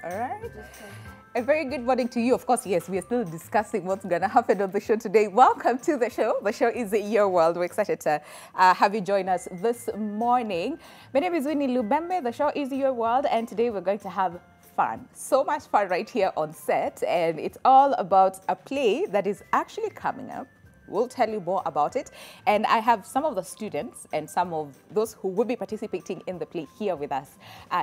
All right. A very good morning to you. Of course, yes, we are still discussing what's going to happen on the show today. Welcome to the show. The show is Your World. We're excited to have you join us this morning. My name is Winnie Lubembe. The show is Your World, and today we're going to have fun. So much fun right here on set, and it's all about a play that is actually coming up. We'll tell you more about it. And I have some of the students and some of those who will be participating in the play here with us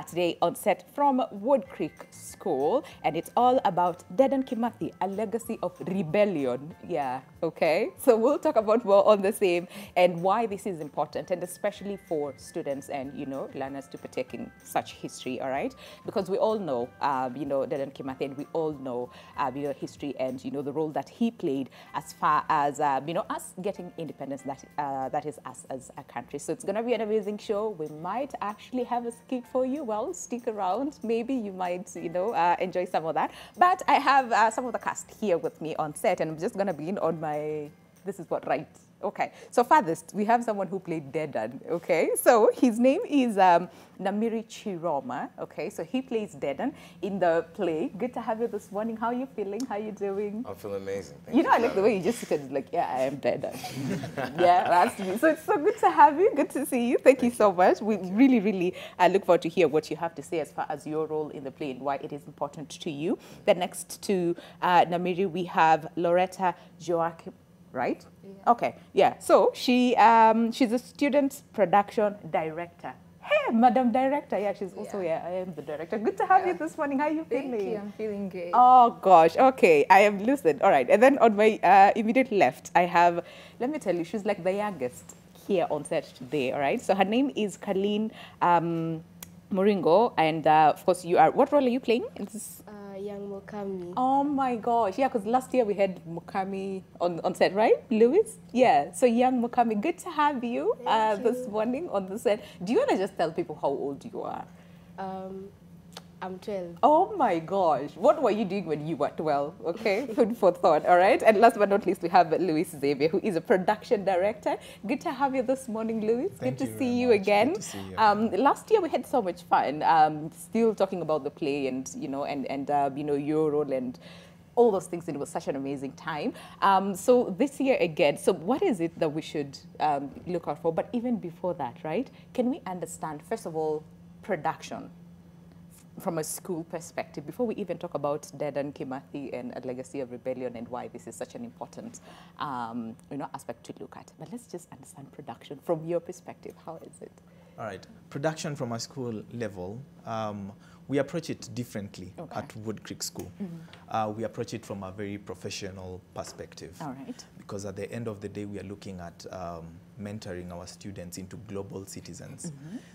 today on set from Wood Creek School. And it's all about Dedan Kimathi, a legacy of rebellion. Yeah, okay. So we'll talk about more on the same and why this is important, and especially for students and, you know, learners to partake in such history, all right? Because we all know, you know, Dedan Kimathi, and we all know, you know, history and, you know, the role that he played as far as, you know, us getting independence, that is us as a country. So it's going to be an amazing show. We might actually have a skit for you. Well, stick around. Maybe you might, you know, enjoy some of that. But I have some of the cast here with me on set, and I'm just going to begin on my, this is what, right? Okay, so farthest, we have someone who played Dedan, okay? So his name is Namiri Chiroma, okay? So he plays Dedan in the play. Good to have you this morning. How are you feeling? How are you doing? I'm feeling amazing. You know, I like the way you just said, like, yeah, I am Dedan. Yeah, that's me. So it's so good to have you. Good to see you. Thank you so much. We really, really look forward to hear what you have to say as far as your role in the play and why it is important to you. Then next to Namiri, we have Loretta Joachim. Right? Yeah. Okay. Yeah. So she's a student production director. Hey, Madam Director. Yeah, she's also, yeah, I am the director. Good to have you this morning. How are you feeling? Thank you. I'm feeling great. Oh, gosh. Okay. I am lucid. All right. And then on my immediate left, I have, let me tell you, she's like the youngest here on set today. All right. So her name is Colleen Moringo. And of course, you are, what role are you playing in this? Young Mokami. Oh my gosh, yeah, because last year we had Mokami on set, right, Lewis? Yeah, so young Mokami, good to have you this morning on the set. Do you want to just tell people how old you are? I'm 12. Oh my gosh, what were you doing when you were 12? Okay, food for thought, all right? And last but not least, we have Luis Xavier, who is a production director. Good to have you this morning, Luis. Good to see you again. Good to see you. Last year we had so much fun, still talking about the play and, you know, and you know, your role and all those things. It was such an amazing time. So this year again, so what is it that we should look out for? But even before that, right, can we understand, first of all, production from a school perspective, before we even talk about Dedan Kimathi and a legacy of rebellion and why this is such an important you know, aspect to look at. But let's just understand production from your perspective. How is it? All right. Production from a school level, we approach it differently at Wood Creek School. We approach it from a very professional perspective. All right. Because at the end of the day, we are looking at mentoring our students into global citizens.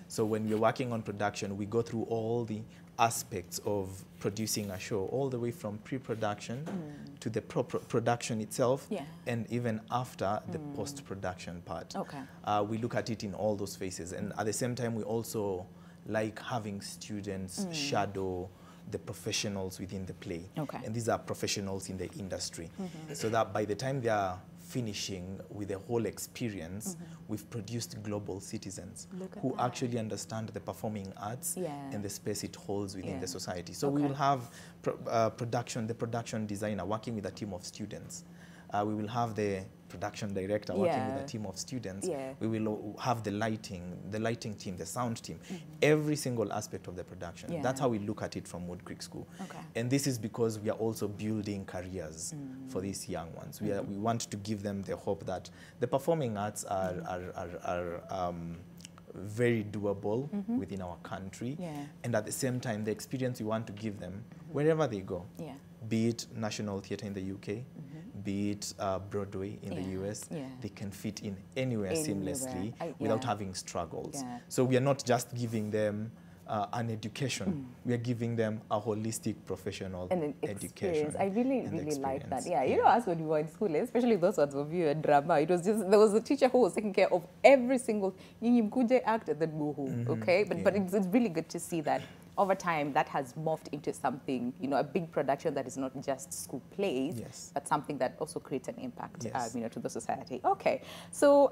So when we're working on production, we go through all the aspects of producing a show, all the way from pre-production to the production itself, and even after the post-production part. Okay. We look at it in all those phases. And at the same time, we also like having students shadow the professionals within the play. Okay. And these are professionals in the industry. So that by the time they are finishing with the whole experience, we've produced global citizens who actually understand the performing arts and the space it holds within the society. So we will have the production designer working with a team of students. We will have the production director working with a team of students. We will have the lighting team, the sound team, every single aspect of the production. That's how we look at it from Wood Creek School. And this is because we are also building careers for these young ones. We want to give them the hope that the performing arts are very doable within our country. And at the same time, the experience we want to give them wherever they go, be it National Theatre in the UK, be it Broadway in the US, they can fit in anywhere seamlessly without having struggles. So we are not just giving them an education. We are giving them a holistic professional education. I really like that. Yeah, you know, us when we were in school, especially those ones of you in drama, it was just, there was a teacher who was taking care of every single, act and then go home, okay? But it's really good to see that over time, that has morphed into something, you know, a big production that is not just school plays, but something that also creates an impact, you know, to the society. Okay, so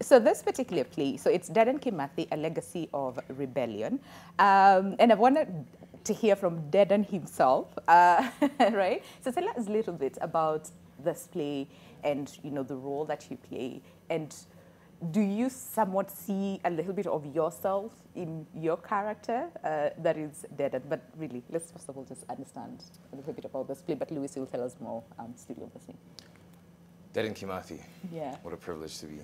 so this particular play, so it's Dedan Kimathi, A Legacy of Rebellion, and I wanted, to hear from Dedan himself, right? So tell us a little bit about this play and, you know, the role that you play. And do you somewhat see a little bit of yourself in your character that is Dedan? But really, let's first of all just understand a little bit about this play. But Louis will tell us more studio listening. Dedan Kimathi. Yeah. What a privilege to be.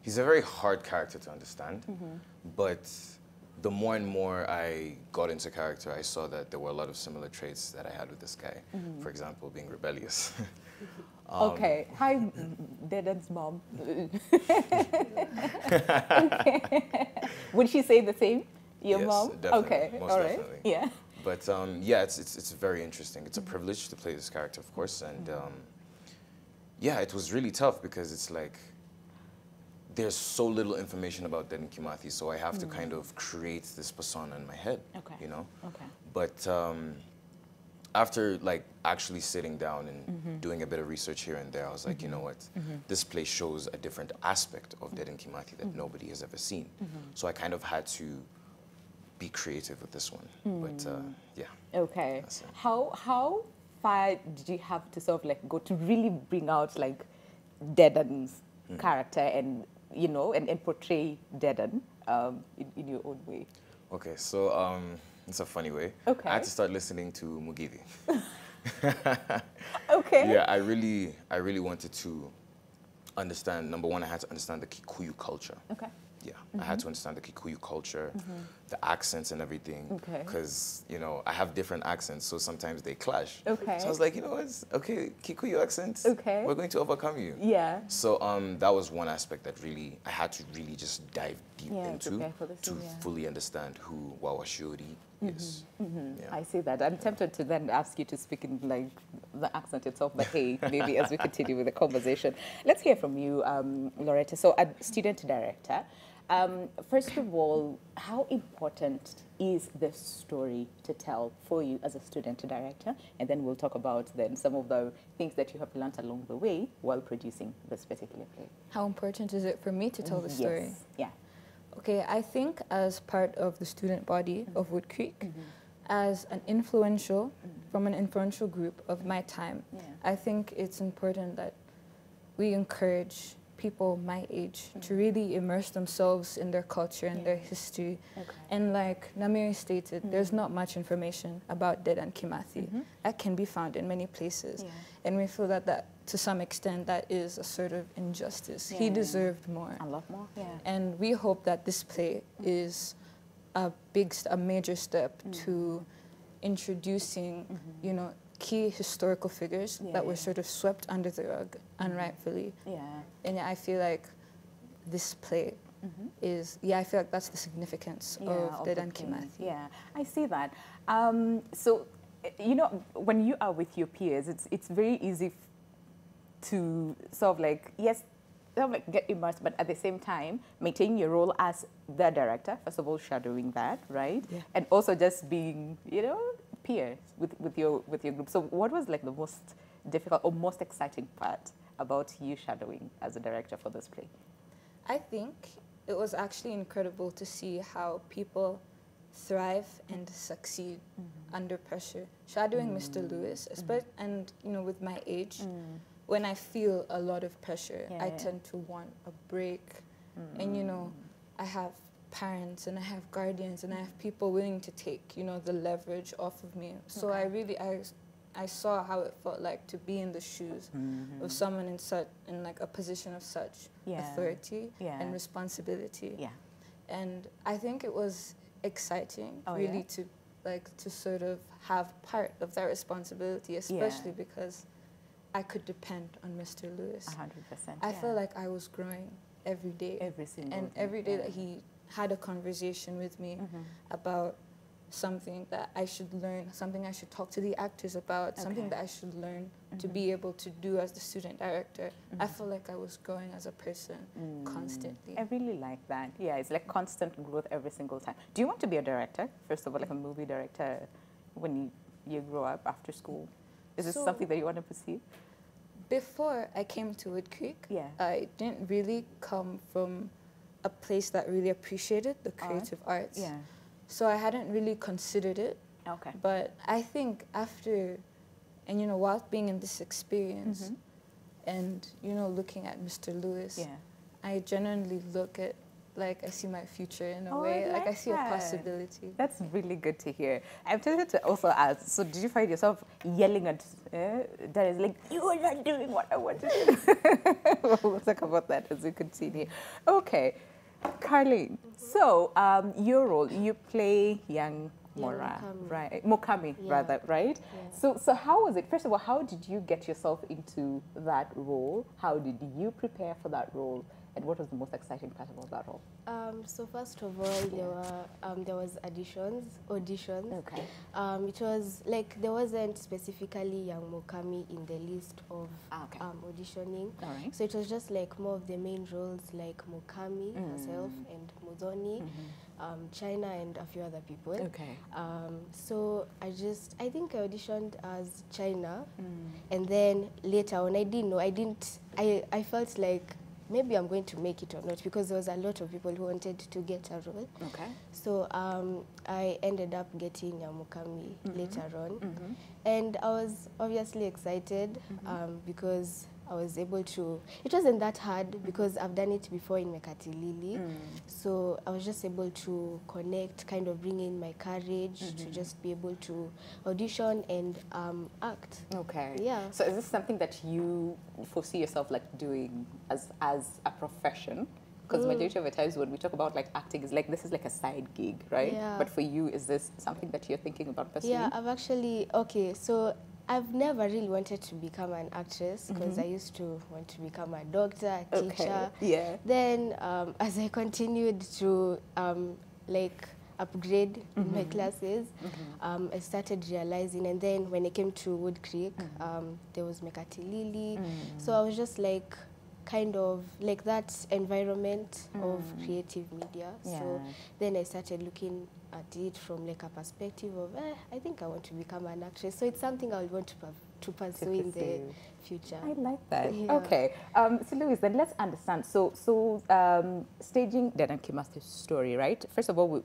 He's a very hard character to understand, but the more and more I got into character, I saw that there were a lot of similar traits that I had with this guy. For example, being rebellious. Okay. Hi, Dedan's mom. Okay. Would she say the same? Your Yes, mom? definitely. Okay. Most All right. definitely. Yeah. But yeah, it's very interesting. It's a privilege to play this character, of course, and yeah, it was really tough because it's like there's so little information about Dedan Kimathi, so I have to kind of create this persona in my head, Okay. you know? Okay. But after like actually sitting down and doing a bit of research here and there, I was like, you know what? This play shows a different aspect of Dedan Kimathi that nobody has ever seen. So I kind of had to be creative with this one. But yeah. Okay. That's it. How far did you have to sort of like go to really bring out like Dedan's character and, you know, and portray Dedan in your own way? Okay, so it's a funny way. Okay. I had to start listening to Mugithi. Okay. Yeah, I really wanted to understand. Number one, I had to understand the Kikuyu culture. Okay. Yeah, I had to understand the Kikuyu culture, the accents and everything. Okay. Because, you know, I have different accents, so sometimes they clash. Okay. So I was like, you know what? Okay, Kikuyu accents. Okay. We're going to overcome you. Yeah. So that was one aspect that really, I had to really just dive deep Yeah, into prepare for this to one, yeah. fully understand who Wawashuri is. Yeah. I see that. I'm tempted to then ask you to speak in like the accent itself, but hey, maybe as we continue with the conversation. Let's hear from you, Loretta. So, a student director. First of all, how important is this story to tell for you as a student director? And then we'll talk about then some of the things that you have learned along the way while producing this particular play. How important is it for me to tell the story? Yes. Yeah. Okay, I think as part of the student body of Wood Creek, as an influential, from an influential group of my time, Yeah. I think it's important that we encourage people my age to really immerse themselves in their culture and their history. Okay. And like Namiri stated, there's not much information about Dedan Kimathi that can be found in many places. Yeah. And we feel that to some extent that is a sort of injustice. He Yeah. deserved more. A lot more. Yeah. And we hope that this play is a major step to introducing, you know, key historical figures that were sort of swept under the rug unrightfully. Yeah. And I feel like this play is, I feel like that's the significance of Dedan the Kimathi. Yeah, I see that. So, you know, when you are with your peers, it's very easy to sort of like, yes, sort of like get immersed, but at the same time, maintain your role as the director, first of all, shadowing that, right? Yeah. And also just being, you know, peers with your group. So what was like the most difficult or most exciting part about you shadowing as a director for this play? I think it was actually incredible to see how people thrive and succeed under pressure. Shadowing Mr. Lewis, and you know, with my age, when I feel a lot of pressure, I tend to want a break. And you know, I have parents and I have guardians and I have people willing to take, you know, the leverage off of me. So I saw how it felt like to be in the shoes of someone in like a position of such authority and responsibility. Yeah. And I think it was exciting really to sort of have part of that responsibility, especially because I could depend on Mr. Lewis. 100%. I felt like I was growing every day. Every single and day, every day that he had a conversation with me about something that I should learn, something I should talk to the actors about, something that I should learn to be able to do as the student director. I felt like I was growing as a person constantly. I really like that. Yeah, it's like constant growth every single time. Do you want to be a director, first of all, like a movie director when you grow up after school? Is this something that you want to pursue? Before I came to Wood Creek, I didn't really come from a place that really appreciated the creative arts. Yeah. So I hadn't really considered it. Okay. But I think after, and while being in this experience, and looking at Mr. Lewis, I genuinely look at, like, I see my future in a way. Like I see a possibility. That's really good to hear. I'm tempted to also ask, so did you find yourself yelling at Dad, like, you are not doing what I want to do? We'll talk about that as we continue. Okay, Carlene, so your role, you play young Mora, Mokami. right? Mokami, rather, right? Yeah. So how was it? First of all, how did you get yourself into that role? How did you prepare for that role? And what was the most exciting part about that role? So first of all, there was auditions. Okay. It was like there wasn't specifically young Mokami in the list of auditioning. All right. So it was just like more of the main roles, like Mokami herself and Mudhoni, China, and a few other people. Okay. So I think I auditioned as China, and then later on I felt like maybe I'm going to make it or not, because there was a lot of people who wanted to get a role. Okay. So I ended up getting Mukami later on. And I was obviously excited because I was able to, it wasn't that hard because I've done it before in Mekatilili. So I was just able to connect, kind of bring in my courage to just be able to audition and act. Okay. Yeah. So is this something that you foresee yourself like doing as a profession? Because majority of the times when we talk about like acting, is like this is like a side gig, right? Yeah. But for you, is this something that you're thinking about pursuing? Yeah, I've actually, so I've never really wanted to become an actress because I used to want to become a doctor, a teacher. Yeah. Then as I continued to like upgrade in my classes, I started realizing, and then when I came to Wood Creek, there was Mekatilili. So I was just like, kind of like that environment of creative media. So then I started looking at it from like a perspective of, I think I want to become an actress. So it's something I would want to pursue in the future. I like that. Yeah. Okay. So Louis, then let's understand. So staging Dedan Kimath's story, right? First of all, we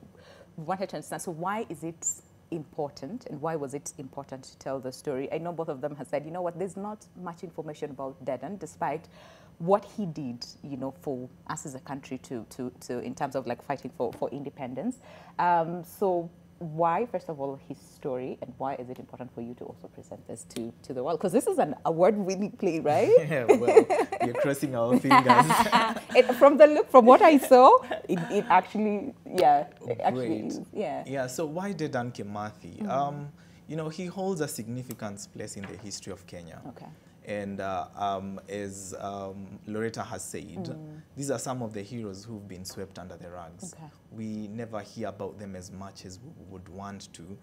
wanted to understand, so why is it important and why was it important to tell the story? I know both of them have said, you know what, there's not much information about Dedan, despite what he did, you know, for us as a country to in terms of like fighting for independence. So why, first of all, his story, and why is it important for you to also present this to the world? Because this is an award-winning play, right? Yeah, well, you're crossing our fingers. From what I saw, it actually, Great. yeah. So why Dedan Kimathi? You know, he holds a significant place in the history of Kenya. Okay. And as Loretta has said, these are some of the heroes who've been swept under the rugs. Okay. We never hear about them as much as we would want to.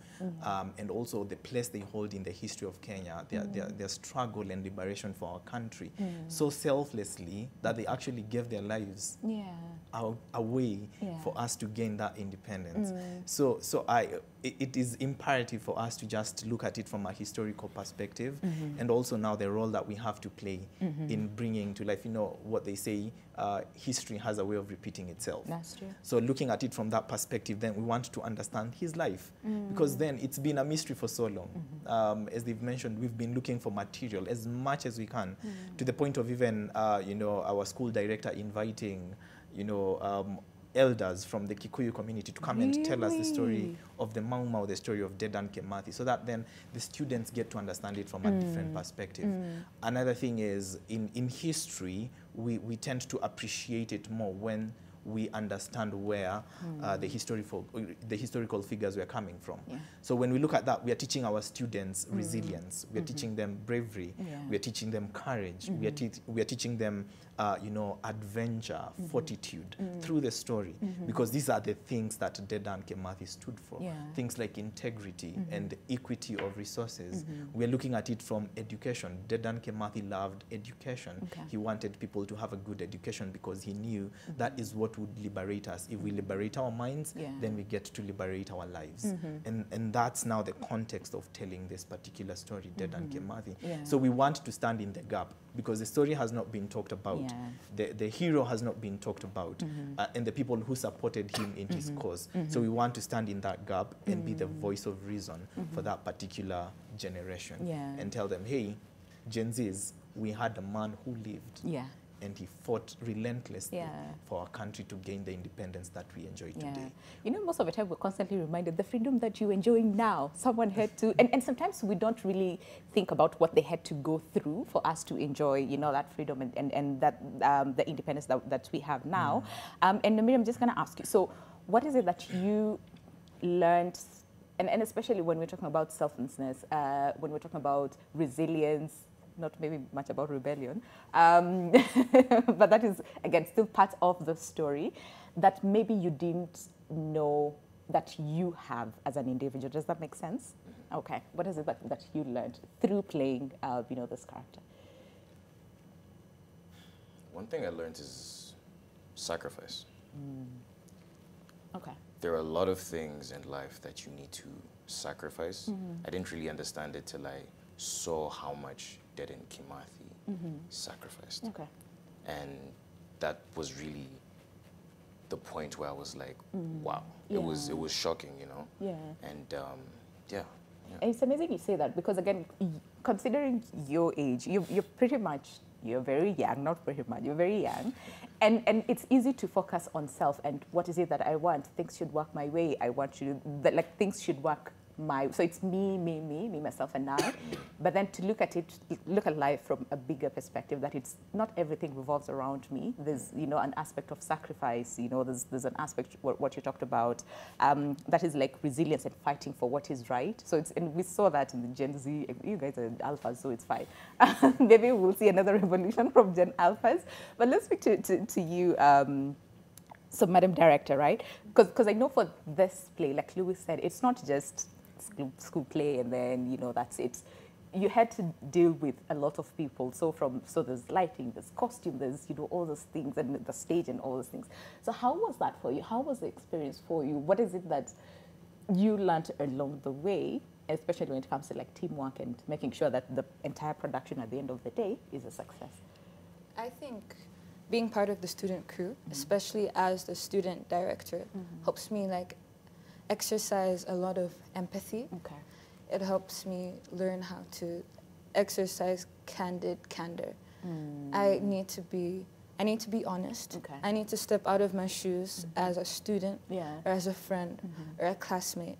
And also the place they hold in the history of Kenya, their struggle and liberation for our country, so selflessly that they actually gave their lives away for us to gain that independence. So it is imperative for us to just look at it from a historical perspective, and also now the role that we have to play in bringing to life, you know, what they say, history has a way of repeating itself. That's true. So looking at it from that perspective, then we want to understand his life, because then it's been a mystery for so long. As they've mentioned, we've been looking for material as much as we can, to the point of even, you know, our school director inviting, you know, elders from the Kikuyu community to come and tell us the story of the Mau Mau, the story of Dedan Kimathi, so that then the students get to understand it from a different perspective. Another thing is, in history, we tend to appreciate it more when we understand where the historical figures were coming from. So when we look at that, we are teaching our students resilience, we are teaching them bravery, we are teaching them courage, we are teaching them you know, adventure, fortitude through the story, because these are the things that Dedan Kimathi stood for. Things like integrity and equity of resources. We are looking at it from education. Dedan Kimathi loved education. He wanted people to have a good education because he knew that is what would liberate us. If we liberate our minds, then we get to liberate our lives. And that's now the context of telling this particular story, Dedan Kimathi. So we want to stand in the gap because the story has not been talked about. Yeah. The hero has not been talked about, and the people who supported him in his cause. So we want to stand in that gap and be the voice of reason for that particular generation, and tell them, hey, Gen Zs, we had a man who lived, and he fought relentlessly for our country to gain the independence that we enjoy today. You know, most of the time we're constantly reminded the freedom that you're enjoying now, someone had to, and sometimes we don't really think about what they had to go through for us to enjoy, you know, that freedom and that the independence that we have now. And Namiri, I'm just going to ask you, so what is it that you learned, and especially when we're talking about selflessness, when we're talking about resilience, not maybe much about rebellion, but that is, again, still part of the story that maybe you didn't know that you have as an individual. Does that make sense? Okay. What is it that you learned through playing, you know, this character? One thing I learned is sacrifice. Okay. There are a lot of things in life that you need to sacrifice. I didn't really understand it till I saw how much Dedan Kimathi sacrificed. Okay. And that was really the point where I was like, wow. It was shocking, you know? Yeah. And yeah. And it's amazing you say that because, again, considering your age, you're pretty much, you're very young, not pretty much, you're very young. And it's easy to focus on self and what is it that I want? Things should work my way. I want you to, like, things should work so it's me, myself, and I. But then to look at life from a bigger perspective, that it's not everything revolves around me. There's, you know, an aspect of sacrifice. You know, there's an aspect what you talked about that is like resilience and fighting for what is right. So it's, and we saw that in the Gen Z. You guys are alphas, so it's fine. Maybe we'll see another revolution from Gen Alphas. But let's speak to you. So, Madam Director, right? Because I know for this play, like Louis said, it's not just school play and then, you know, that's it. You had to deal with a lot of people. So there's lighting, there's costume, there's, you know, all those things, and the stage and all those things. So how was that for you? How was the experience for you? What is it that you learned along the way, especially when it comes to like teamwork and making sure that the entire production at the end of the day is a success? I think being part of the student crew, especially as the student director, helps me like exercise a lot of empathy. Okay. It helps me learn how to exercise candor. I need to be honest. Okay. I need to step out of my shoes as a student or as a friend or a classmate.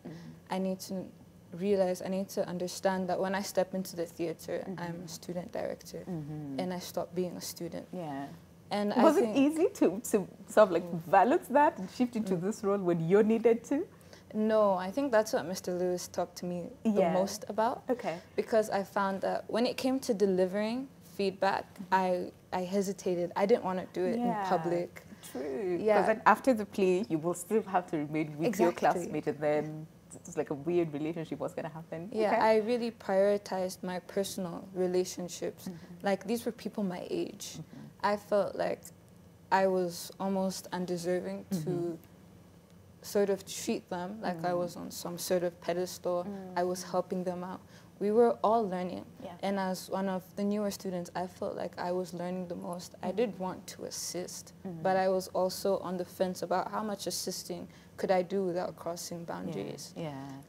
I need to realize, I need to understand that when I step into the theater, I'm a student director and I stop being a student. Yeah. And was it easy to sort of like balance that and shift into this role when you needed to? No, I think that's what Mr. Lewis talked to me the most about. Okay. Because I found that when it came to delivering feedback, I hesitated. I didn't want to do it in public. True. Yeah. Because then after the play, you will still have to remain with your classmate, and then it's like a weird relationship. What's going to happen? Yeah, I really prioritized my personal relationships. Like, these were people my age. I felt like I was almost undeserving to sort of treat them like I was on some sort of pedestal. I was helping them out. We were all learning. And as one of the newer students, I felt like I was learning the most. I did want to assist, but I was also on the fence about how much assisting could I do without crossing boundaries.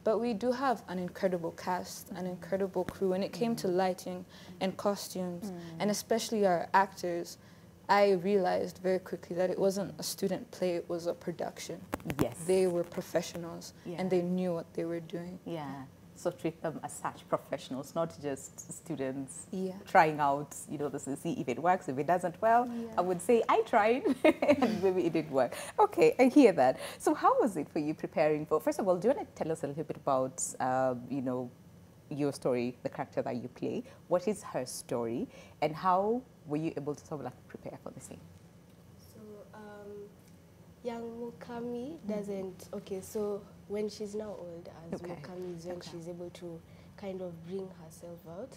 But we do have an incredible cast, an incredible crew. When it came to lighting and costumes, and especially our actors, I realized very quickly that it wasn't a student play, it was a production. Yes. They were professionals, and they knew what they were doing. Yeah. So treat them as such professionals, not just students trying out, you know, this to see if it works. If it doesn't, well, I would say I tried and maybe it didn't work. Okay, I hear that. So how was it for you preparing for, first of all, do you want to tell us a little bit about, you know, your story, the character that you play? What is her story and how were you able to sort of like prepare for the scene? So young Mukami doesn't, so when she's now old, as Mukami is when she's able to kind of bring herself out.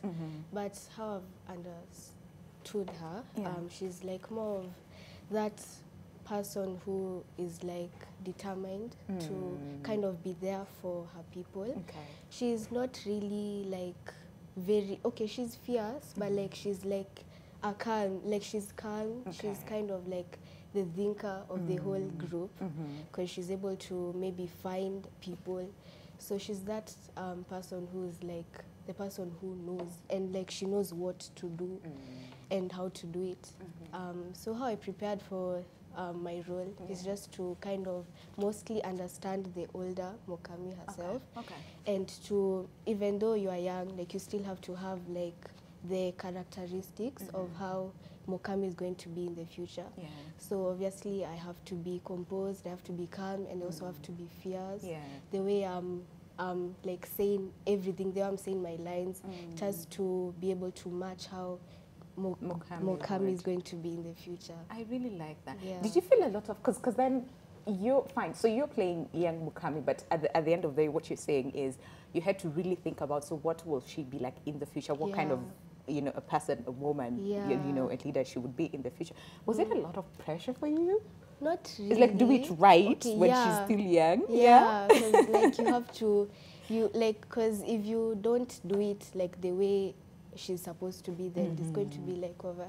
But how I've understood her, she's like more of that person who is like determined to kind of be there for her people. She's not really like very, she's fierce, but like she's like a calm, like she's calm. Okay. She's kind of like the thinker of the whole group, because she's able to maybe find people. So she's that person who's like the person who knows, and like she knows what to do and how to do it. So how I prepared for my role is just to kind of mostly understand the older Mokami herself, and to, even though you are young, like you still have to have like the characteristics of how Mokami is going to be in the future. So obviously I have to be composed, I have to be calm, and also have to be fierce. The way I'm like saying everything, the way I'm saying my lines, it has to be able to match how Mokami is going to be in the future. I really like that. Yeah. Did you feel a lot of, because then you're fine, so you're playing young Mukami, but at the end of the day, what you're saying is you had to really think about, so what will she be like in the future? What kind of, you know, a person, a woman, you know, a leader she would be in the future? Was it a lot of pressure for you? Not really. It's like, do it right when she's still young. Yeah, because like you have to, because if you don't do it like the way she's supposed to be, then it's going to be like over,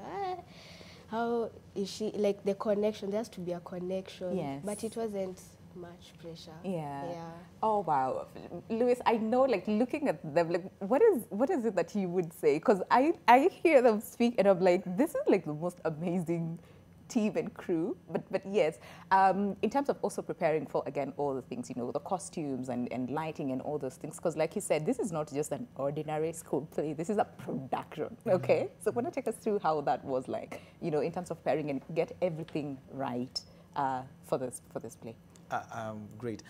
how is she, like the connection, there has to be a connection. Yes. But it wasn't much pressure. Yeah. Yeah. Oh wow, Louis, I know, like looking at them, like what is it that you would say? Because I hear them speak and I'm like, this is like the most amazing team and crew. But yes, in terms of also preparing for, again, all the things, you know, the costumes and lighting and all those things, because like you said, this is not just an ordinary school play, this is a production, okay? So want to take us through how that was like, you know, in terms of preparing and get everything right for this play. Great.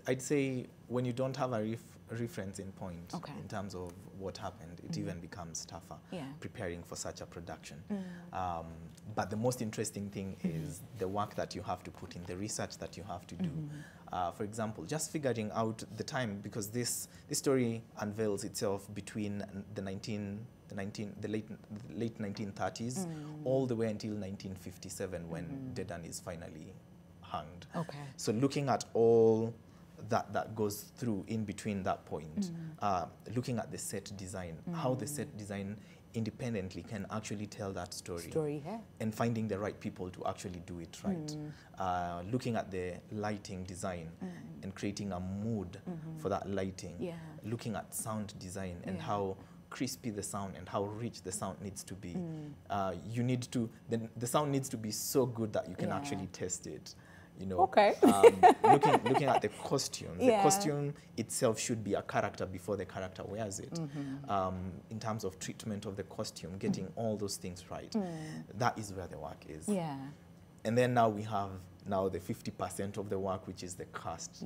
I'd say when you don't have a referencing point in terms of what happened, it even becomes tougher preparing for such a production. But the most interesting thing is the work that you have to put in, the research that you have to do. For example, just figuring out the time, because this story unveils itself between the late 1930s all the way until 1957 when Dedan is finally hanged. So looking at all that goes through in between that point, looking at the set design, how the set design independently can actually tell that story, and finding the right people to actually do it right. Looking at the lighting design and creating a mood for that lighting, looking at sound design and how crispy the sound and how rich the sound needs to be. You need to, the sound needs to be so good that you can actually test it. You know, looking at the costume. The costume itself should be a character before the character wears it. In terms of treatment of the costume, getting all those things right, that is where the work is. And then now we have the 50% of the work, which is the cast.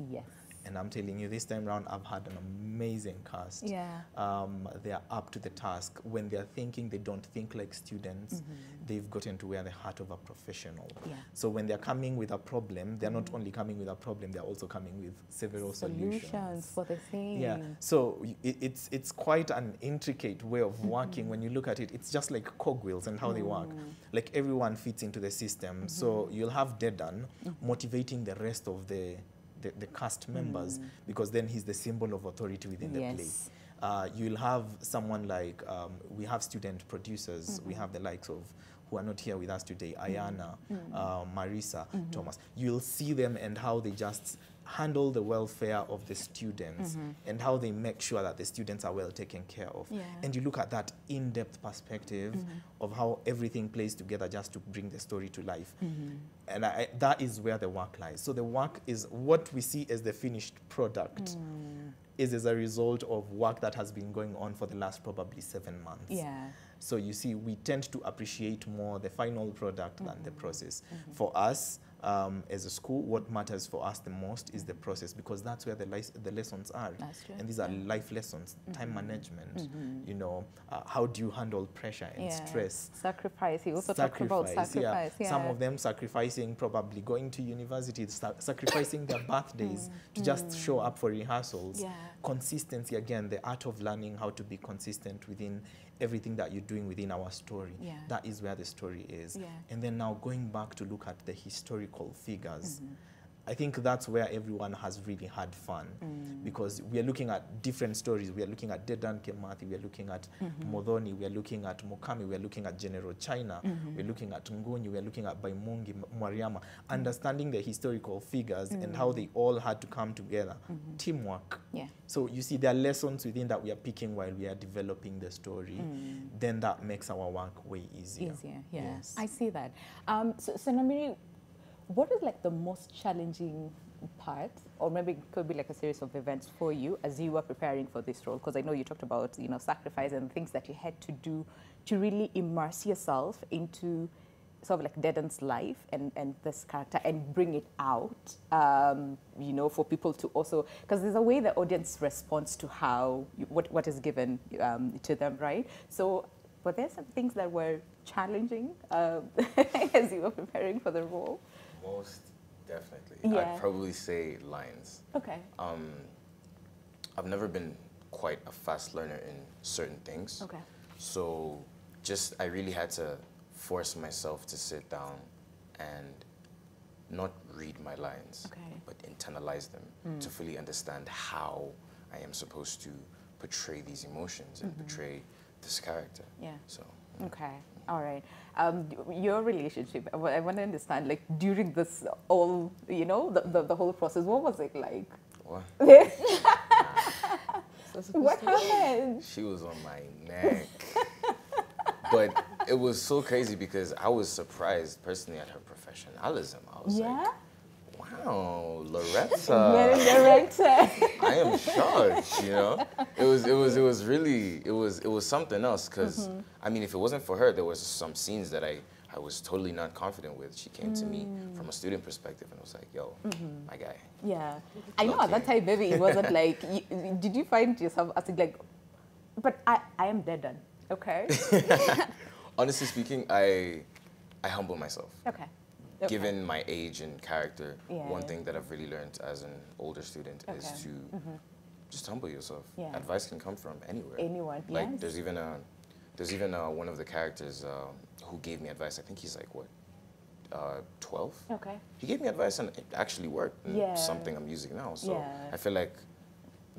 And I'm telling you, this time around, I've had an amazing cast. They are up to the task. When they're thinking, they don't think like students. They've gotten to wear the heart of a professional. So when they're coming with a problem, they're not only coming with a problem, they're also coming with several solutions for the thing. So it's quite an intricate way of working. When you look at it, it's just like cogwheels and how they work. Like everyone fits into the system. So you'll have Dedan motivating the rest of the cast members, because then he's the symbol of authority within the play. You'll have someone like, we have student producers, we have the likes of, who are not here with us today, Ayana, Marisa, Thomas. You'll see them and how they just handle the welfare of the students and how they make sure that the students are well taken care of. And you look at that in-depth perspective of how everything plays together just to bring the story to life. And that is where the work lies. So the work is what we see as the finished product is as a result of work that has been going on for the last probably 7 months. So you see, we tend to appreciate more the final product than the process. For us, as a school, what matters for us the most is the process, because that's where the lessons are. And these are life lessons, time management, you know, how do you handle pressure and stress. Sacrifice, you also talk about sacrifice. Some of them sacrificing probably going to university, sacrificing their birthdays to just show up for rehearsals. Consistency, again, the art of learning how to be consistent within everything that you're doing within our story. That is where the story is. And then now going back to look at the historical figures, I think that's where everyone has really had fun because we are looking at different stories. We are looking at Dedan Kimathi, we are looking at Modhoni, we are looking at Mukami, we are looking at General China, we're looking at Ngunyi, we are looking at Baimungi, Mwariama, understanding the historical figures and how they all had to come together. Teamwork. Yeah. So you see there are lessons within that we are picking while we are developing the story. Then that makes our work way easier. Easier, yeah. Yes. I see that. So Namiri, what is like the most challenging part, or maybe it could be like a series of events for you as you were preparing for this role? Because I know you talked about, you know, sacrifice and things that you had to do to really immerse yourself into sort of like Dedan's life and this character and bring it out, you know, for people to also, because there's a way the audience responds to how, what is given to them, right? So, were there some things that were challenging as you were preparing for the role? Most definitely. Yeah. I'd probably say lines. Okay. I've never been quite a fast learner in certain things. Okay. So I really had to force myself to sit down and not read my lines, Okay. but internalize them to fully understand how I am supposed to portray these emotions and portray this character. Yeah. So. Okay. All right. Your relationship, I want to understand, like, during this all, you know, the whole process, what was it like? What? What happened? She was on my neck. But it was so crazy because I was surprised personally at her professionalism. I was like, wow, Loretta. I am shocked, you know. It was really something else because I mean, if it wasn't for her, there was some scenes that I was totally not confident with. She came to me from a student perspective and was like, yo, my guy. Yeah. I know at that time, maybe it wasn't like, did you find yourself asking like, but I am Dedan, okay? Honestly speaking, I humble myself. Okay. Given my age and character, Yeah. one thing that I've really learned as an older student is to just humble yourself. Yeah. Advice can come from anywhere. Anyone, Like yes. there's even one of the characters who gave me advice. I think he's like what, 12. Okay. He gave me advice and it actually worked. And Yeah. something I'm using now. So Yeah. I feel like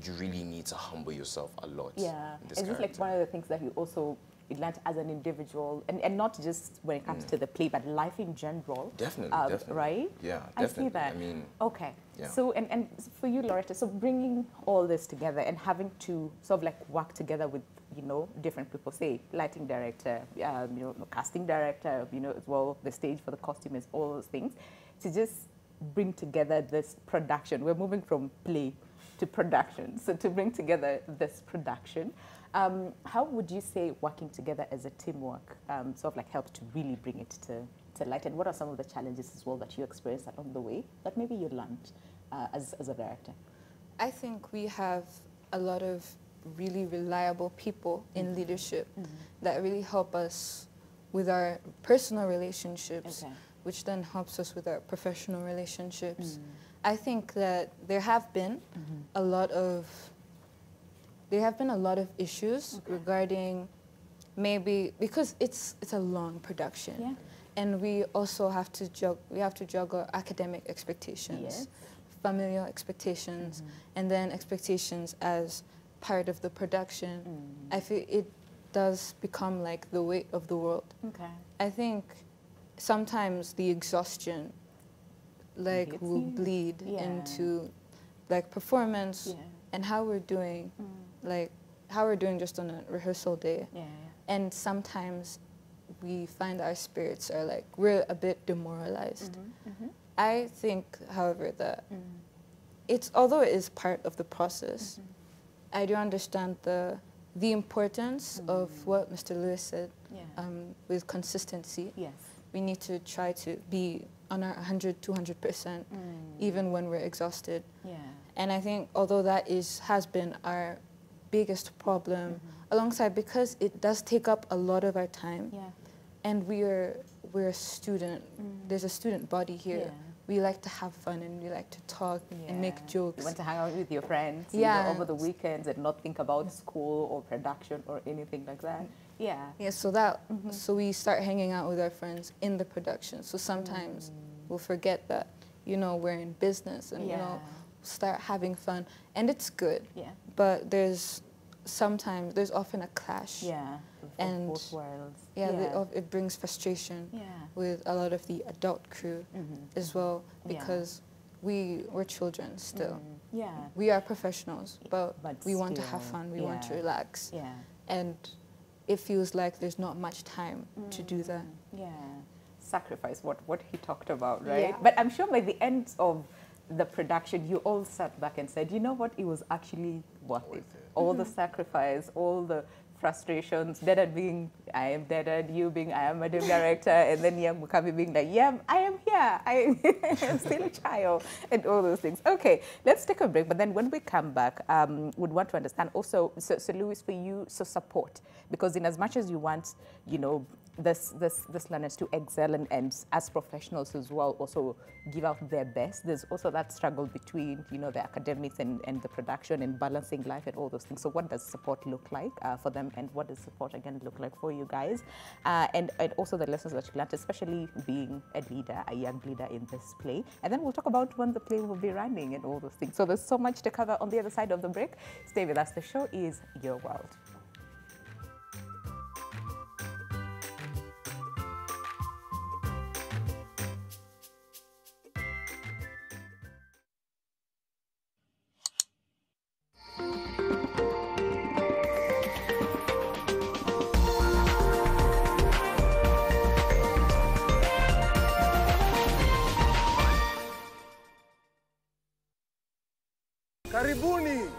you really need to humble yourself a lot. Yeah. In this Is this like character. one of the things that you also learned as an individual, and not just when it comes to the play, but life in general? Definitely, definitely. Right? Yeah, I definitely. see that. I mean, okay. yeah. So, and for you, Loretta, so bringing all this together and having to sort of like work together with, you know, different people, say lighting director, you know, casting director, you know, as well, the stage for the costumes, all those things, to just bring together this production. We're moving from play to production. So to bring together this production, how would you say working together as a teamwork sort of like helped to really bring it to light? And what are some of the challenges as well that you experienced along the way that maybe you learned as a director? I think we have a lot of really reliable people in leadership that really help us with our personal relationships, which then helps us with our professional relationships. I think that there have been a lot of issues regarding maybe because it's a long production, and we also have to juggle academic expectations, familial expectations, and then expectations as part of the production. I feel it does become like the weight of the world. Okay. I think sometimes the exhaustion like will bleed into like performance and how we're doing, like how we're doing just on a rehearsal day. And sometimes we find our spirits are like, we're a bit demoralized. I think, however, that although it is part of the process, I do understand the importance of what Mr. Lewis said with consistency. Yes. We need to try to be on our 200%, even when we're exhausted. And I think although that has been our biggest problem, alongside because it does take up a lot of our time, and we're a student. There's a student body here. We like to have fun and we like to talk and make jokes. You want to hang out with your friends you know, over the weekends and not think about school or production or anything like that. So we start hanging out with our friends in the production. So sometimes we'll forget that you know, we're in business and, you know, start having fun. And it's good. Yeah. But there's often a clash. Yeah. And both worlds. It brings frustration Yeah. with a lot of the adult crew as well, because we're children still. Yeah. We are professionals, but we want to still, have fun. We want to relax. Yeah. And it feels like there's not much time to do that. Yeah. Sacrifice, what he talked about, right? Yeah. But I'm sure by the end of the production, you all sat back and said, you know what, it was actually worth it. All the sacrifice, all the frustrations, Dada being, I am Dada, you being, I am a director, and then Mukami being like, yeah, I am here, I am still a child, and all those things. Okay, let's take a break, but then when we come back, we'd want to understand also, so Louis, for you, so support, because in as much as you want, you know, this learners to excel and as professionals as well also give out their best, there's also that struggle between, you know, the academics and the production and balancing life and all those things. So what does support look like for them, and what does support again look like for you guys, and also the lessons that you learned, especially being a leader, a young leader in this play. And then we'll talk about when the play will be running and all those things. So there's so much to cover on the other side of the break. Stay with us. The show is Your World. Karibuni.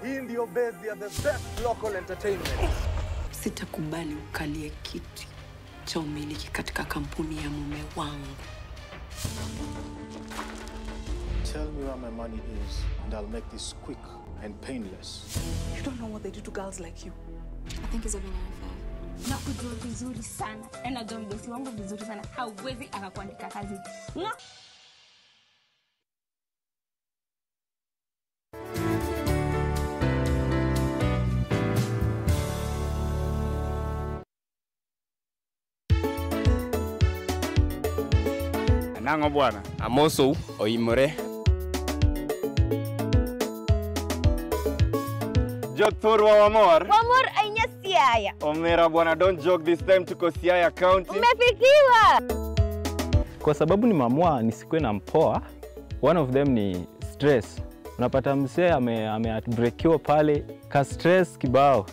Hii ndio base ya the best local entertainment. Sitakubali ukalie kiti cha umiliki katika kampuni ya mume wangu. Tell me where my money is, and I'll make this quick and painless. You don't know what they do to girls like you. I think it's a very unfair. Nakujua vizuri sana. Najua mdosi wangu vizuri sana. Hauwezi akakuandika kazi. Nango bwana. Amoso oimore. Jothurwa wamor. Wamor ainya Siaya. Omera bwana, don't joke this time tuko Siaya County. Umefikiwa. Kwa sababu ni mamua nisikwe na mpoa. One of them ni stress. Unapata msee ameatbreakiwa pale ka stress kibao.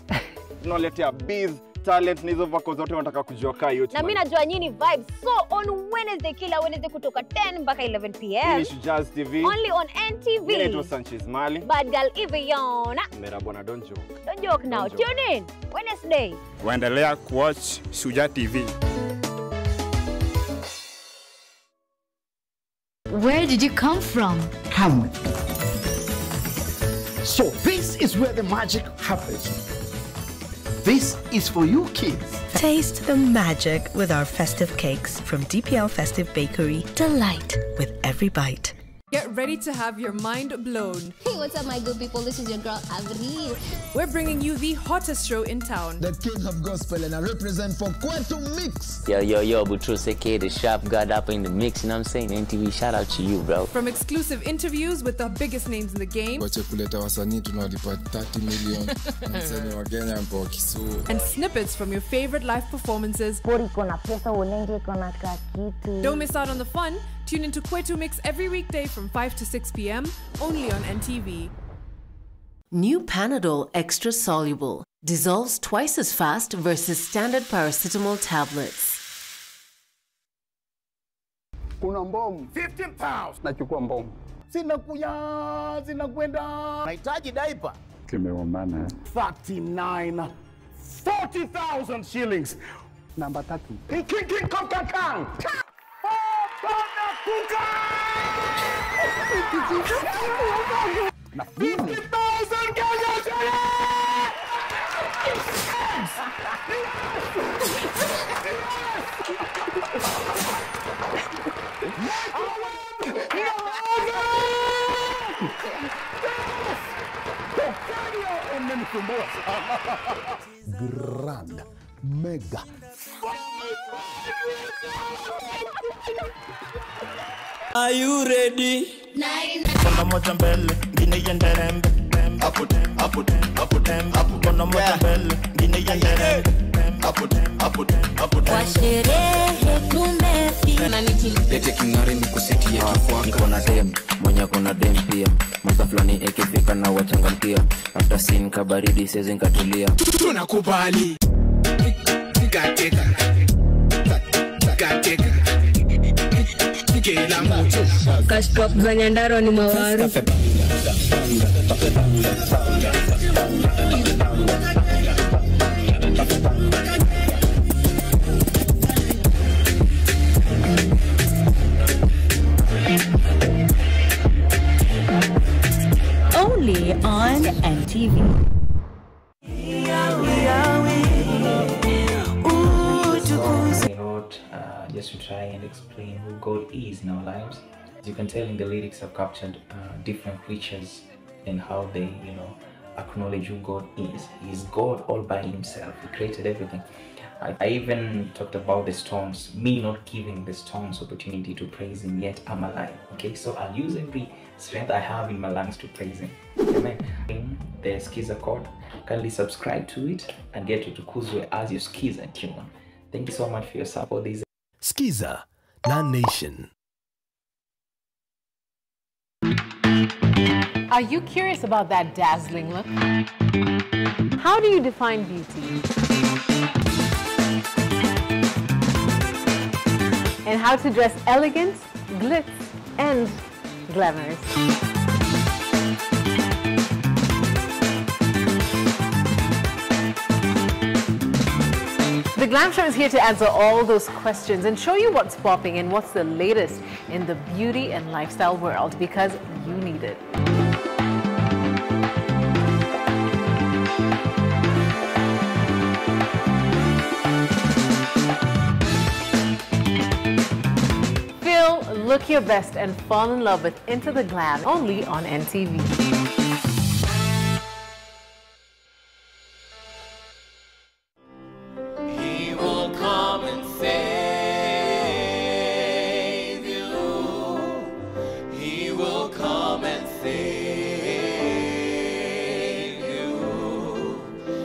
Tunaletea biz talent nizo vako zote wanataka kujua kaa yote. Na mimi najua nyinyi vibes. So on Wednesday, kila Wednesday kutoka 10 mpaka 11 p.m. Finish Jazz TV. Only on NTV. Mimi naitwa Sanchez Mali. Bad girl Iviona. Mera bwana, don't joke. Don't joke now. Don't Tune in Wednesday. Waendelea kuwatch Shuja TV. Where did you come from? Hamlet. So this is where the magic happens. This is for you kids. Taste the magic with our festive cakes from DPL Festive Bakery. Delight with every bite. Get ready to have your mind blown. Hey, what's up, my good people? This is your girl, Avril. We're bringing you the hottest show in town. The king of gospel, and I represent for Quantum Mix. Yo, Butrus, aka the sharp god up in the mix, you know what I'm saying? NTV, shout out to you, bro. From exclusive interviews with the biggest names in the game. And snippets from your favorite live performances. Don't miss out on the fun. Tune into Kwetu Mix every weekday from 5 to 6 p.m. only on NTV. New Panadol Extra Soluble dissolves twice as fast versus standard paracetamol tablets. Kuna mbomu 15 pounds. Nachukua mbomu. Zinakwenda. Nahitaji diaper. Kimeumana. 39 40,000 shillings. Namba 3. King Kong. Na 50,000 Kenya Grand, mega. Are you ready? Kuna moja mbele, ngine yende rembe. Kuna moja mbele, ngine yende rembe. Kwa sherehe tumefika. Lete king'ari nikuseti ya kifua. Niko na dem, mwenye kuna dem pia. Masa fulani ikifika na wachangamkia. After scene kabaridi sezi nkatulia. Tunakubali. Gateka. Kila mtu. Cash pop za Nyandarua ni mawaru. Only on NTV. Just to try and explain who God is in our lives. As you can tell in the lyrics, I've captured different creatures and how they, acknowledge who God is. He is God all by himself. He created everything. I even talked about the stones, me not giving the stones opportunity to praise him, yet I'm alive. Okay, so I'll use every strength I have in my lungs to praise him. Amen. The Skiza chord, kindly subscribe to it and get to Tukuzwe as your Skiza tune. Thank you so much for your support. Skiza, Nan Nation. Are you curious about that dazzling look? How do you define beauty? And how to dress elegant, glitz, and glamorous? The Glam Show is here to answer all those questions and show you what's popping and what's the latest in the beauty and lifestyle world, because you need it. Look your best and fall in love with Into the Glam, only on NTV. He will come and save you. He will come and save you.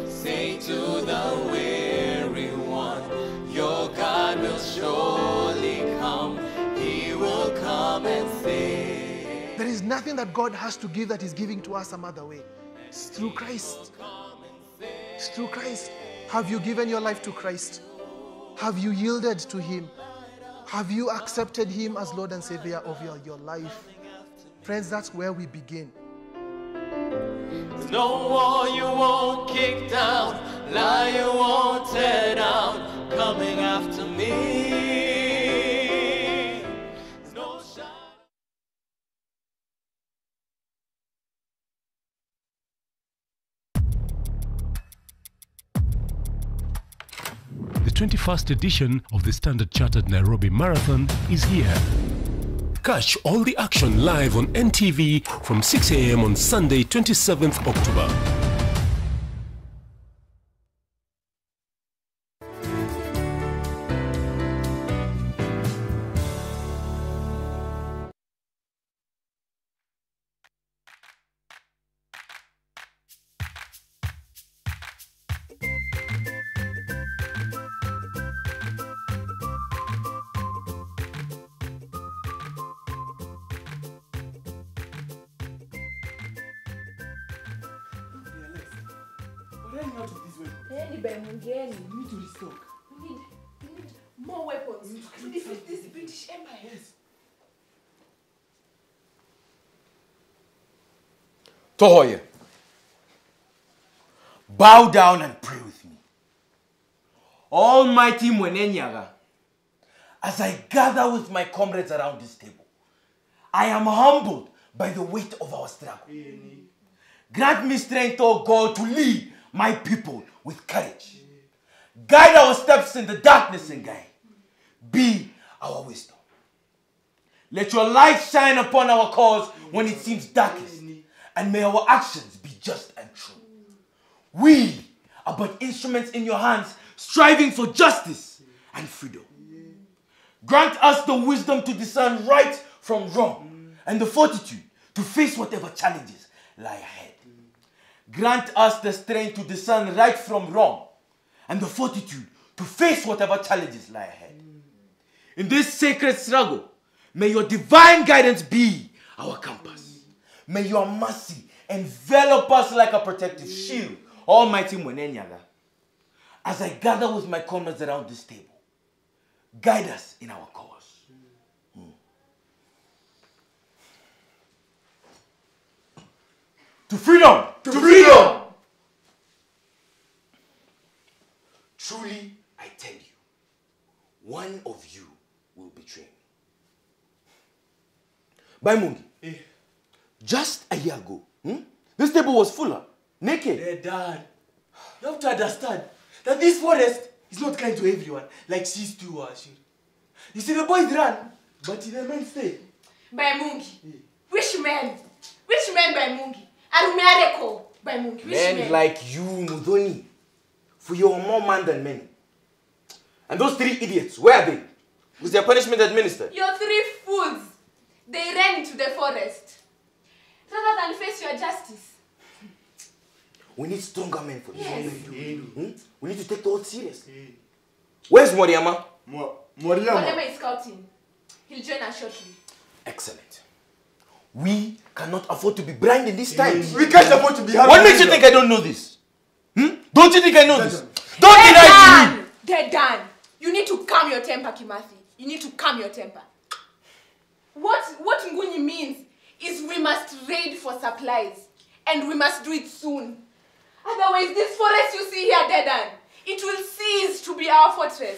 Say to the weary one, your God will surely come. Come and save. There is nothing that God has to give that He's giving to us some other way. It's through Christ. It's through Christ. Have you given your life to Christ? Have you yielded to Him? Have you accepted Him as Lord and Savior of your life? Friends, that's where we begin. No wall you won't kick down, lie you won't tear down, coming after me. The 21st edition of the Standard Chartered Nairobi Marathon is here. Catch all the action live on NTV from 6 a.m. on Sunday, 27th October. We need to restock. We need more weapons to defeat this British Empire. Yes. Tohoye, bow down and pray with me. Almighty Mwenenyaga, as I gather with my comrades around this table, I am humbled by the weight of our struggle. Grant me strength, O God, to lead my people with courage. Guide our steps in the darkness and guide. Be our wisdom. Let your light shine upon our cause when it seems darkest, and may our actions be just and true. We are but instruments in your hands, striving for justice and freedom. Grant us the wisdom to discern right from wrong and the fortitude to face whatever challenges lie ahead. Grant us the strength to discern right from wrong and the fortitude to face whatever challenges lie ahead. In this sacred struggle, may your divine guidance be our compass. May your mercy envelop us like a protective shield. Almighty Mwenenyaga, as I gather with my comrades around this table, guide us in our cause. To freedom! To freedom! Truly, I tell you, one of you will betray me. By Mungi, just a year ago, this table was fuller, naked. Hey, Dad, you have to understand that this forest is not kind to everyone, like she's too, Ashir. You see, the boys run, but the men stay. By Mungi. Which men? Which men by Mungi? Arumeareko by Mungi. Which Men like you, Mudhoni, for you are more man than many. And those 3 idiots, where are they? Was their punishment administered? Your 3 fools, they ran into the forest. Rather than face your justice. We need stronger men for this. Yes. We need to take the oath seriously. Where's Moriama? Moriama is scouting. He'll join us shortly. Excellent. We cannot afford to be blind in these times. We can't afford to be hungry. What makes you think I don't know this? Don't you think I know this? Don't deny me! They're done. You need to calm your temper, Kimathi. You need to calm your temper. What Nguni means is we must raid for supplies. And we must do it soon. Otherwise, this forest you see here, Dedan, it will cease to be our fortress.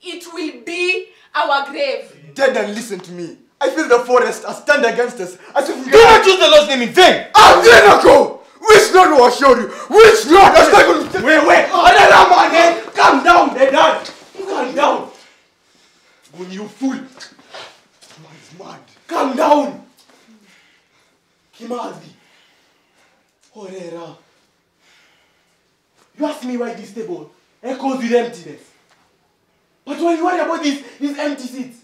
It will be our grave. Dedan, listen to me. I feel the forest has turned against us as if we... Do not use the Lord's name in vain! Adenako! Which Lord will assure you? Which Lord? Wait! Calm down, Dedan! Calm down! When you fool! Man's mad. Calm down! Kimathi. Horera. You ask me why this table echoes with emptiness. But when you worry about these empty seats,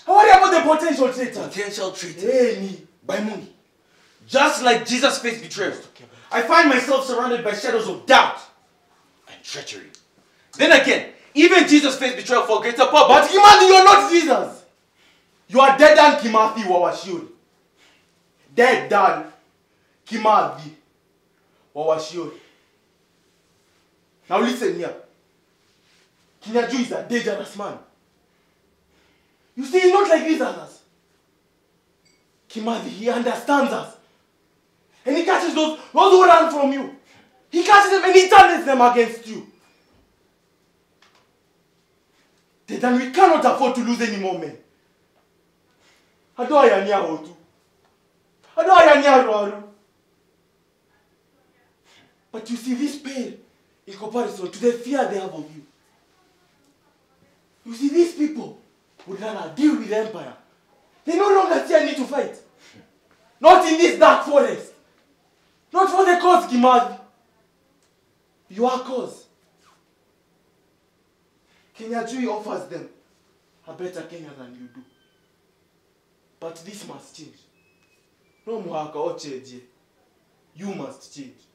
I worry about the potential traitors. Potential traitors? Hey, by Muni. Just like Jesus faced betrayal, I find myself surrounded by shadows of doubt and treachery. Then again, even Jesus faced betrayal for greater purpose. But Kimathi, you are not Jesus. You are Dedan Kimathi Wawashiori. Dedan Kimathi Wawashiori. Now listen here. Kinyaju is a dangerous man. You see, he's not like these others. Kimathi, he understands us. And he catches those who run from you. He catches them and he turns them against you. Then we cannot afford to lose any more men. But you see, this pale in comparison to the fear they have of you. You see, these people would rather deal with the empire. They no longer see a need to fight. Not in this dark forest. Not for the cause, Kimathi. Your cause. Kenya Jui offers them a better Kenya than you do. But this must change. No Muhaka or Cheje. You must change.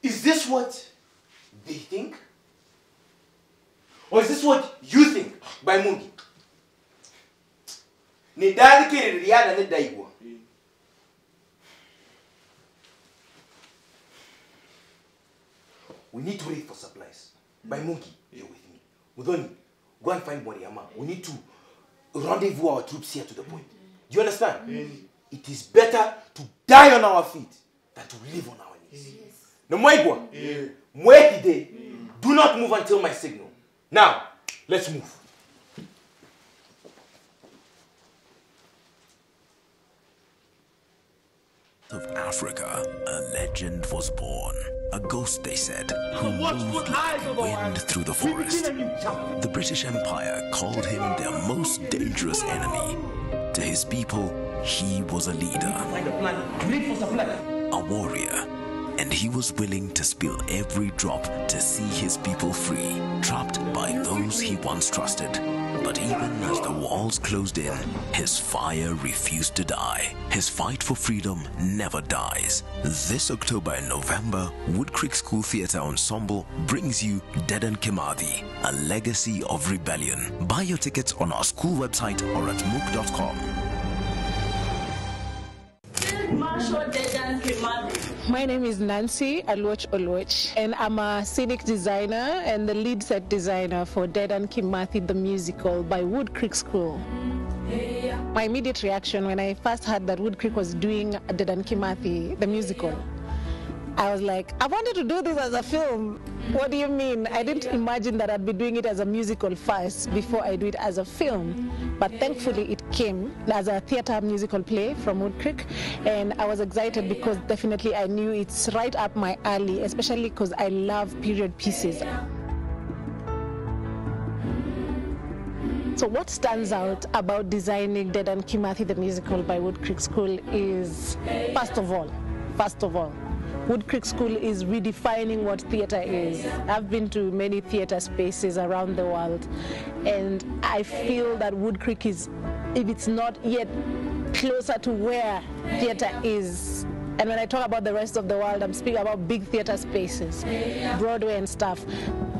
Is this what they think? Or is this what you think, by Mungi? We need to wait for supplies. By Mungi, you're with me. Mudhoni, go and find Moriama. We need to rendezvous our troops here to the point. Do you understand? It is better to die on our feet than to live on our knees. No Mwaigwa, Mwekide, do not move until my signal. Now, let's move. Of Africa, a legend was born. A ghost, they said, who moved like wind through the forest. The British Empire called him their most dangerous enemy. To his people, he was a leader, a warrior, and he was willing to spill every drop to see his people free, trapped by those he once trusted. But even as the walls closed in, his fire refused to die. His fight for freedom never dies. This October and November, Wood Creek School Theatre Ensemble brings you Dedan Kimathi, a legacy of rebellion. Buy your tickets on our school website or at mook.com. My name is Nancy Alwoch Olwoch, and I'm a scenic designer and the lead set designer for Dedan Kimathi the musical by Wood Creek School. My immediate reaction when I first heard that Wood Creek was doing Dedan Kimathi the musical, I was like, I wanted to do this as a film. What do you mean? I didn't imagine that I'd be doing it as a musical first before I do it as a film. But thankfully it came as a theater musical play from Wood Creek, and I was excited because definitely I knew it's right up my alley, especially because I love period pieces. So what stands out about designing Dedan Kimathi the musical by Wood Creek School is, first of all, Wood Creek School is redefining what theater is. I've been to many theater spaces around the world, and I feel that Wood Creek is, if it's not yet closer to where theater is. And when I talk about the rest of the world, I'm speaking about big theater spaces, Broadway and stuff.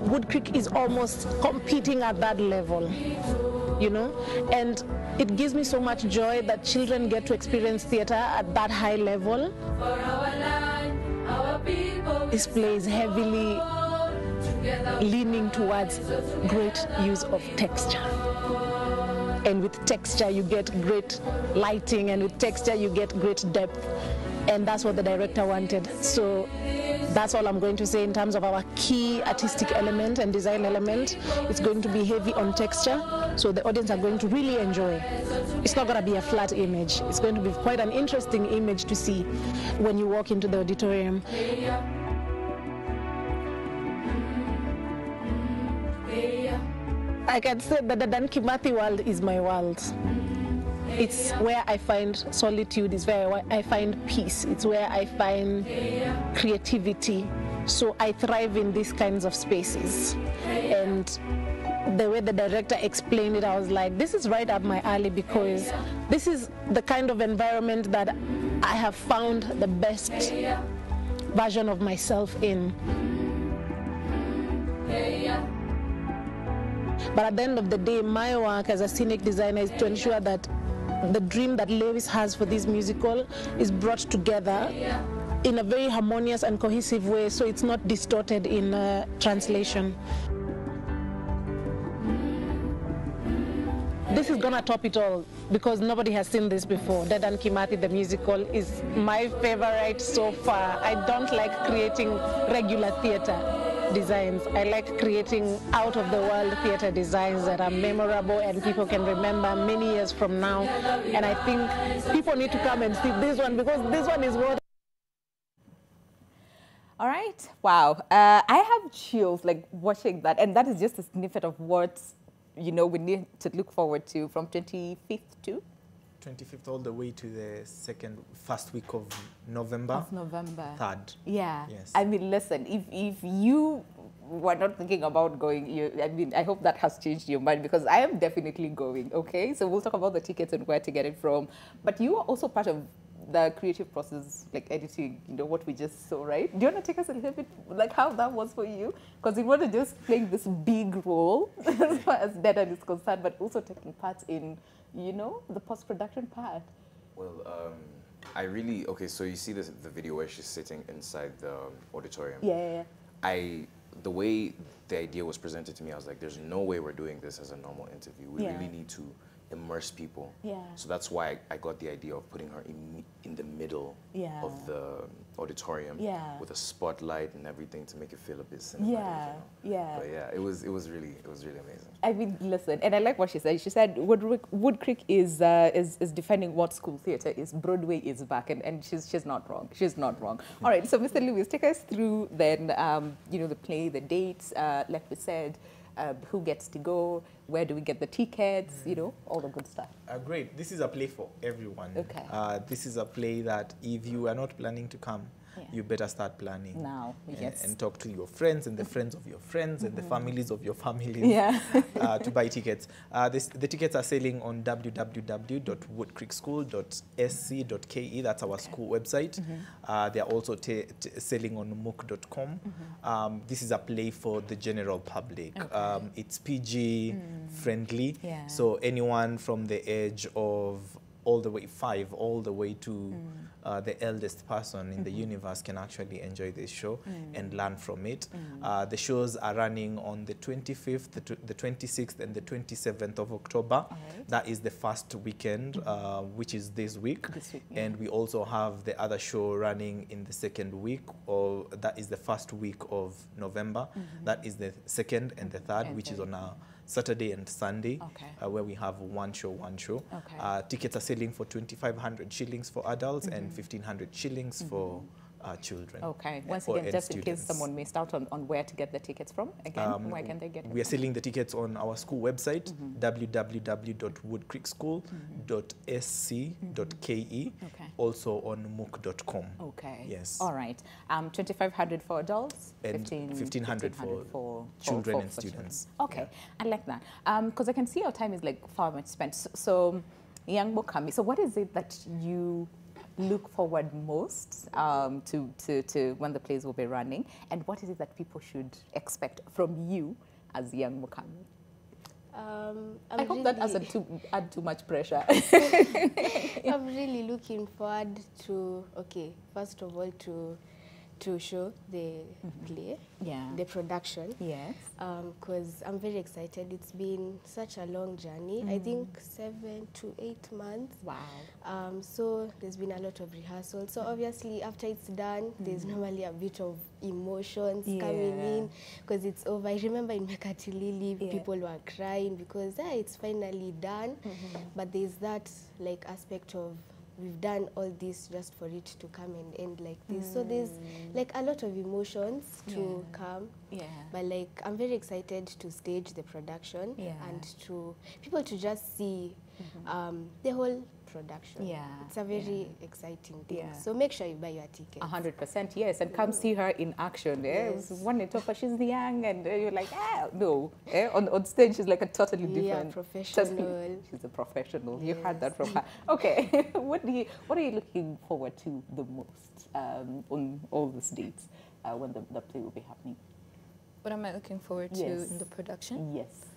Wood Creek is almost competing at that level, you know? And it gives me so much joy that children get to experience theater at that high level. This play is heavily leaning towards great use of texture. And with texture, you get great lighting, and with texture, you get great depth. And that's what the director wanted. So that's all I'm going to say in terms of our key artistic element and design element. It's going to be heavy on texture, so the audience are going to really enjoy. It's not going to be a flat image. It's going to be quite an interesting image to see when you walk into the auditorium. I can say that the Dedan Kimathi world is my world. It's where I find solitude, it's where I find peace, it's where I find creativity. So I thrive in these kinds of spaces. And the way the director explained it, I was like, this is right up my alley, because this is the kind of environment that I have found the best version of myself in. But at the end of the day, my work as a scenic designer is to ensure that the dream that Lewis has for this musical is brought together in a very harmonious and cohesive way, so it's not distorted in translation. This is gonna top it all because nobody has seen this before. Dedan Kimathi the musical is my favorite so far. I don't like creating regular theater designs. I like creating out-of-the-world theater designs that are memorable and people can remember many years from now. And I think people need to come and see this one, because this one is what... All right. Wow. I have chills like watching that. And that is just a snippet of what, you know, we need to look forward to from 25th to? 25th all the way to the first week of November. Of November. 3rd. Yeah. Yes. I mean, listen, if you were not thinking about going, I mean, I hope that has changed your mind, because I am definitely going, okay? So we'll talk about the tickets and where to get it from. But you are also part of the creative process, like editing, you know, what we just saw, right? Do you want to take us a little bit, like how that was for you? Because you weren't just playing this big role as far as Dedan is concerned, but also taking part in, you know, the post-production part. Well, I really, okay, so you see the video where she's sitting inside the auditorium. Yeah. The way the idea was presented to me, I was like, there's no way we're doing this as a normal interview. We really need to immerse people. Yeah. So that's why I got the idea of putting her in the middle of the auditorium with a spotlight and everything to make it feel a bit cinematic. You know? But yeah, it was really amazing. I mean, listen, and I like what she said. She said Wood Creek is defining what school theater is. Broadway is back, and she's not wrong. She's not wrong. All right, so Mr. Lewis, take us through then, you know, the play, the dates, like we said. Who gets to go, where do we get the tickets, you know, all the good stuff. Great. This is a play for everyone. Okay. This is a play that if you are not planning to come, you better start planning now. Yes. And talk to your friends and the friends of your friends and the families of your families to buy tickets. The tickets are selling on www.woodcreekschool.sc.ke. That's our school website. They are also selling on mook.com. This is a play for the general public. It's PG friendly, so anyone from the age of all the way 5 all the way to the eldest person in the universe can actually enjoy this show and learn from it. The shows are running on the 25th, the 26th and the 27th of October. That is the first weekend, which is this week. And we also have the other show running in the second week, or that is the first week of November. That is the second and the third, which is on a Saturday and Sunday, where we have one show. Tickets are selling for 2,500 shillings for adults and 1,500 shillings for children. Once again, just in case someone missed out on where to get the tickets from, again, where can they get it? We are selling the tickets on our school website, www.woodcreekschool.sc.ke, also on mook.com. Yes. All right. 2,500 for adults, and 1,500 for children and students. I like that. Because I can see our time is like far much spent. So, young Mukami, so what is it that you look forward most to when the plays will be running, and what is it that people should expect from you as young Mukami? I hope that doesn't add too much pressure. I'm really looking forward to, first of all, to show the play, the production. Yes. Because I'm very excited. It's been such a long journey. I think 7 to 8 months. Wow. So there's been a lot of rehearsal. So obviously after it's done, there's normally a bit of emotions coming in because it's over. I remember in Mekatilili, people were crying because it's finally done. But there's that like aspect of we've done all this just for it to come and end like this. So there's like a lot of emotions to come. But like I'm very excited to stage the production and to people to just see the whole production. It's a very exciting thing. So make sure you buy your ticket. 100%, yes, and come see her in action. One it off, she's young, and you're like, no. On stage, she's like a totally different. Professional. She's a professional. You heard that from her. Okay, what are you looking forward to the most on all these dates when the play will be happening? What am I looking forward to in the production? Yes.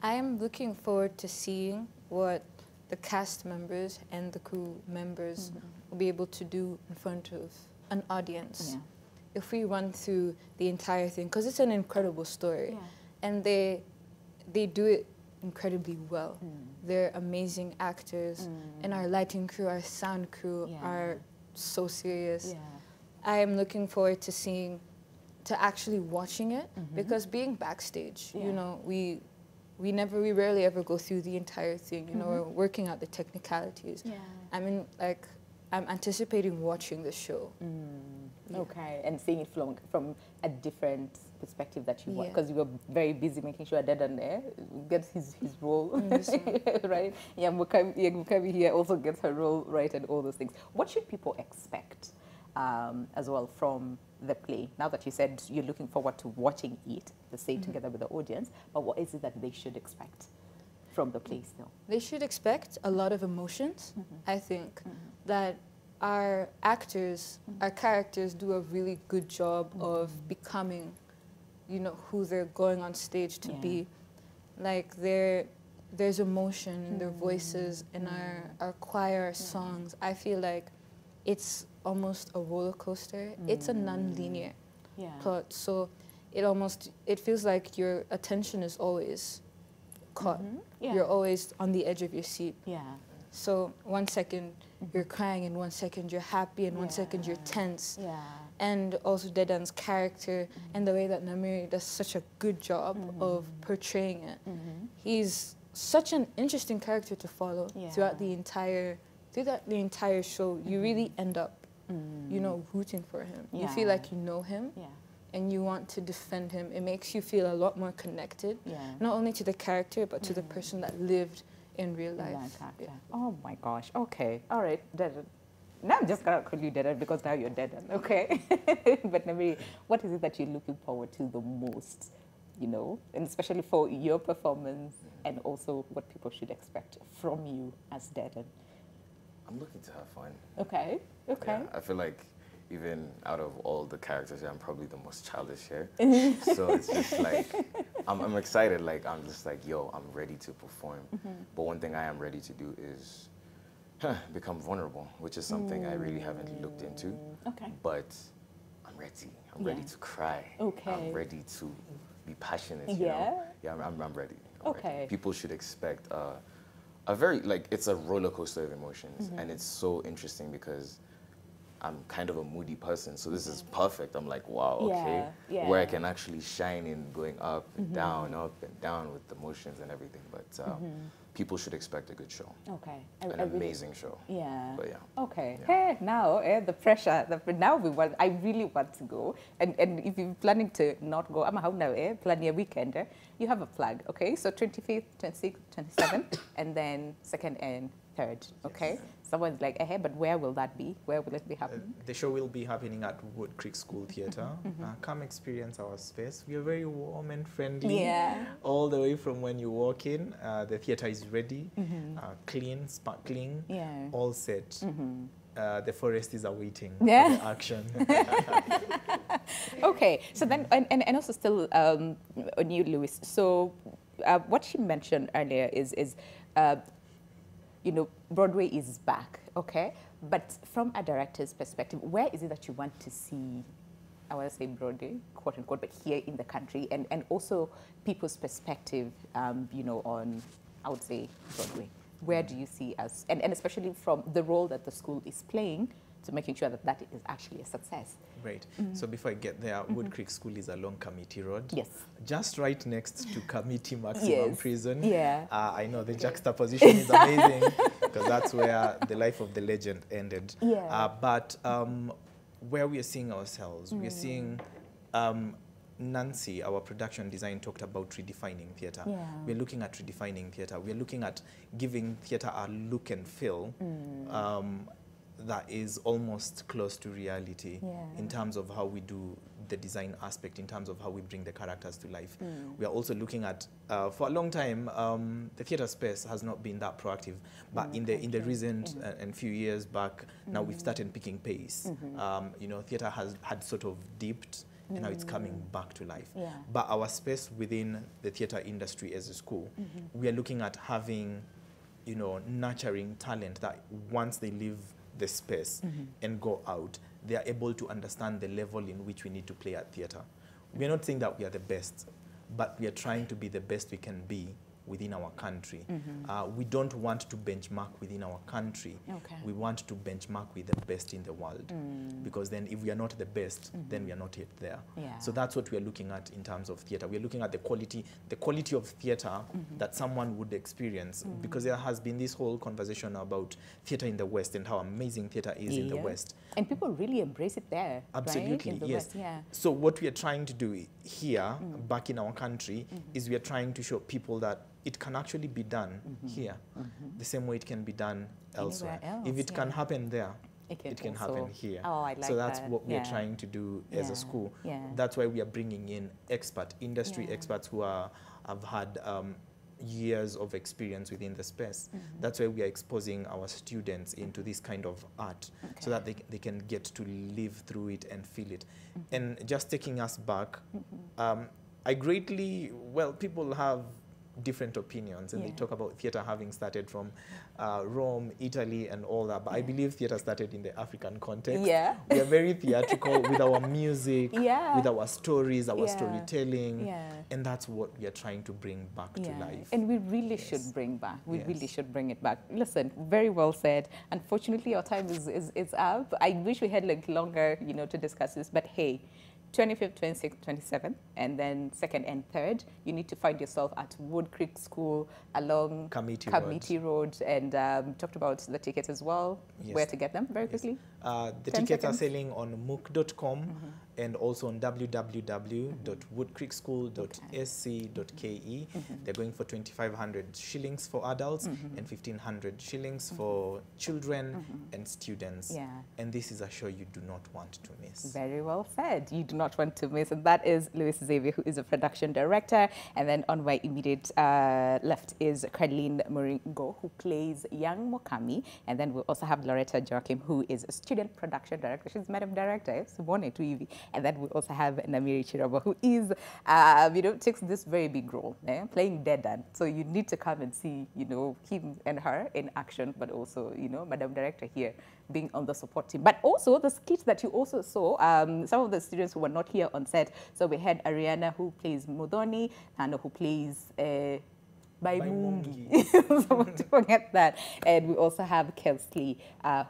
I am looking forward to seeing what the cast members and the crew members will be able to do in front of an audience. If we run through the entire thing, because it's an incredible story, and they do it incredibly well. They're amazing actors, and our lighting crew, our sound crew are so serious. I am looking forward to actually watching it, because being backstage, you know, we rarely ever go through the entire thing. You know, we're working out the technicalities. I mean, like, I'm anticipating watching the show. Okay, and seeing it from a different perspective that you want, because you were very busy making sure Dad and there gets his role right. Mukami here also gets her role right, and all those things. What should people expect as well from the play? Now that you said you're looking forward to watching it, the say together with the audience, but what is it that they should expect from the play still? They should expect a lot of emotions. I think that our actors, our characters do a really good job of becoming, you know, who they're going on stage to be. Like there's emotion in their voices, in our choir songs. I feel like it's almost a roller coaster. It's a non-linear plot, so it feels like your attention is always caught. You're always on the edge of your seat. So 1 second you're crying, and 1 second you're happy, and 1 second you're tense. And also Dedan's character and the way that Namiri does such a good job of portraying it. He's such an interesting character to follow throughout the entire show. You really end up, you know, rooting for him. You feel like you know him, and you want to defend him. It makes you feel a lot more connected, not only to the character, but to the person that lived in real life. Oh my gosh. Okay. All right. Now I'm just going to call you Dedan because now you're Dedan, okay? But maybe, what is it that you're looking forward to the most, you know, and especially for your performance and also what people should expect from you as Dedan? I'm looking to have fun. Okay, okay. Yeah, I feel like even out of all the characters here, I'm probably the most childish here. So it's just like, I'm excited. Like, I'm just like, yo, I'm ready to perform. But one thing I am ready to do is become vulnerable, which is something I really haven't looked into. Okay. But I'm ready. I'm ready to cry. Okay. I'm ready to be passionate. You know? Yeah, I'm ready. I'm ready. People should expect a very, like, it's a roller coaster of emotions. And it's so interesting because I'm kind of a moody person, so this is perfect. I'm like, wow, okay, where I can actually shine in going up and down with the motions and everything. But people should expect a good show. Okay, an amazing show. Yeah. But yeah. Okay. Yeah. Hey, now the pressure. Now I really want to go. And if you're planning to not go, I'm how now. Plan your weekend. You have a flag. Okay. So 25th, 26th, 27th, and then 2nd and 3rd. Okay. Yes. Someone's like, hey, but where will that be? Where will it be happening? The show will be happening at Wood Creek School Theatre. Come experience our space. We are very warm and friendly. Yeah. All the way from when you walk in, the theatre is ready, clean, sparkling, all set. The forest is awaiting for the action. Okay, so then, and also still on you, Louis. So what she mentioned earlier is you know, Broadway is back, okay? But from a director's perspective, where is it that you want to see, I want to say Broadway, quote unquote, but here in the country, and also people's perspective, you know, on, I would say, Broadway. Where do you see us, and especially from the role that the school is playing to making sure that that is actually a success? Great. So before I get there, Wood Creek School is along Committee Road. Yes. Just right next to Committee Maximum Prison. Yeah. I know the juxtaposition is amazing because that's where the life of the legend ended. Yeah. But where we are seeing ourselves, we are seeing Nancy, our production design, talked about redefining theatre. Yeah. We're looking at redefining theatre. We're looking at giving theatre a look and feel that is almost close to reality in terms of how we do the design aspect, in terms of how we bring the characters to life. We are also looking at, for a long time, the theatre space has not been that proactive, but in the recent and few years back, now we've started picking pace. You know, theatre had sort of dipped, and now it's coming back to life. But our space within the theatre industry as a school, we are looking at having, you know, nurturing talent that once they leave the space and go out, they are able to understand the level in which we need to play at theatre. We are not saying that we are the best, but we are trying to be the best we can be within our country. We don't want to benchmark within our country. We want to benchmark with the best in the world. Because then if we are not the best, then we are not yet there. So that's what we are looking at in terms of theatre. We are looking at the quality of theatre that someone would experience. Because there has been this whole conversation about theatre in the West and how amazing theatre is in the West. And people really embrace it there. Absolutely, right? In the yes. West, So what we are trying to do here, back in our country, is we are trying to show people that it can actually be done here, the same way it can be done elsewhere. If it can happen there, it can happen here. Oh, I like so that's that. what we are trying to do as a school. That's why we are bringing in industry experts who have had years of experience within the space. That's why we are exposing our students into this kind of art so that they can get to live through it and feel it. And just taking us back, I greatly, well, people have different opinions, and they talk about theatre having started from Rome, Italy, and all that. But I believe theatre started in the African context. We are very theatrical with our music, with our stories, our storytelling, and that's what we are trying to bring back to life. And we really should bring back. We really should bring it back. Listen, very well said. Unfortunately, our time is up. I wish we had like longer, you know, to discuss this. But hey, 25th, 26th, 27th, and then 2nd and 3rd, you need to find yourself at Wood Creek School along Committee Road. And talked about the tickets as well, where to get them very quickly. The tickets are selling on mook.com and also on www.woodcreekschool.sc.ke. They're going for 2,500 shillings for adults and 1,500 shillings for children and students. And this is a show you do not want to miss. Very well said. You do not want to miss. And that is Louis Xavier, who is a production director. And then on my immediate left is Carlene Moringo, who plays young Mokami. And then we also have Loretta Joachim, who is a student production director. She's Madam Director. And then we also have Namiri Chirabo, who is, takes this very big role, playing Dedan. So you need to come and see, him and her in action, but also, Madam Director here being on the support team. But also the skit that you also saw, some of the students who were not here on set. So we had Ariana, who plays Modoni, Nano, who plays Baimungi. So don't forget that. And we also have Kelsley,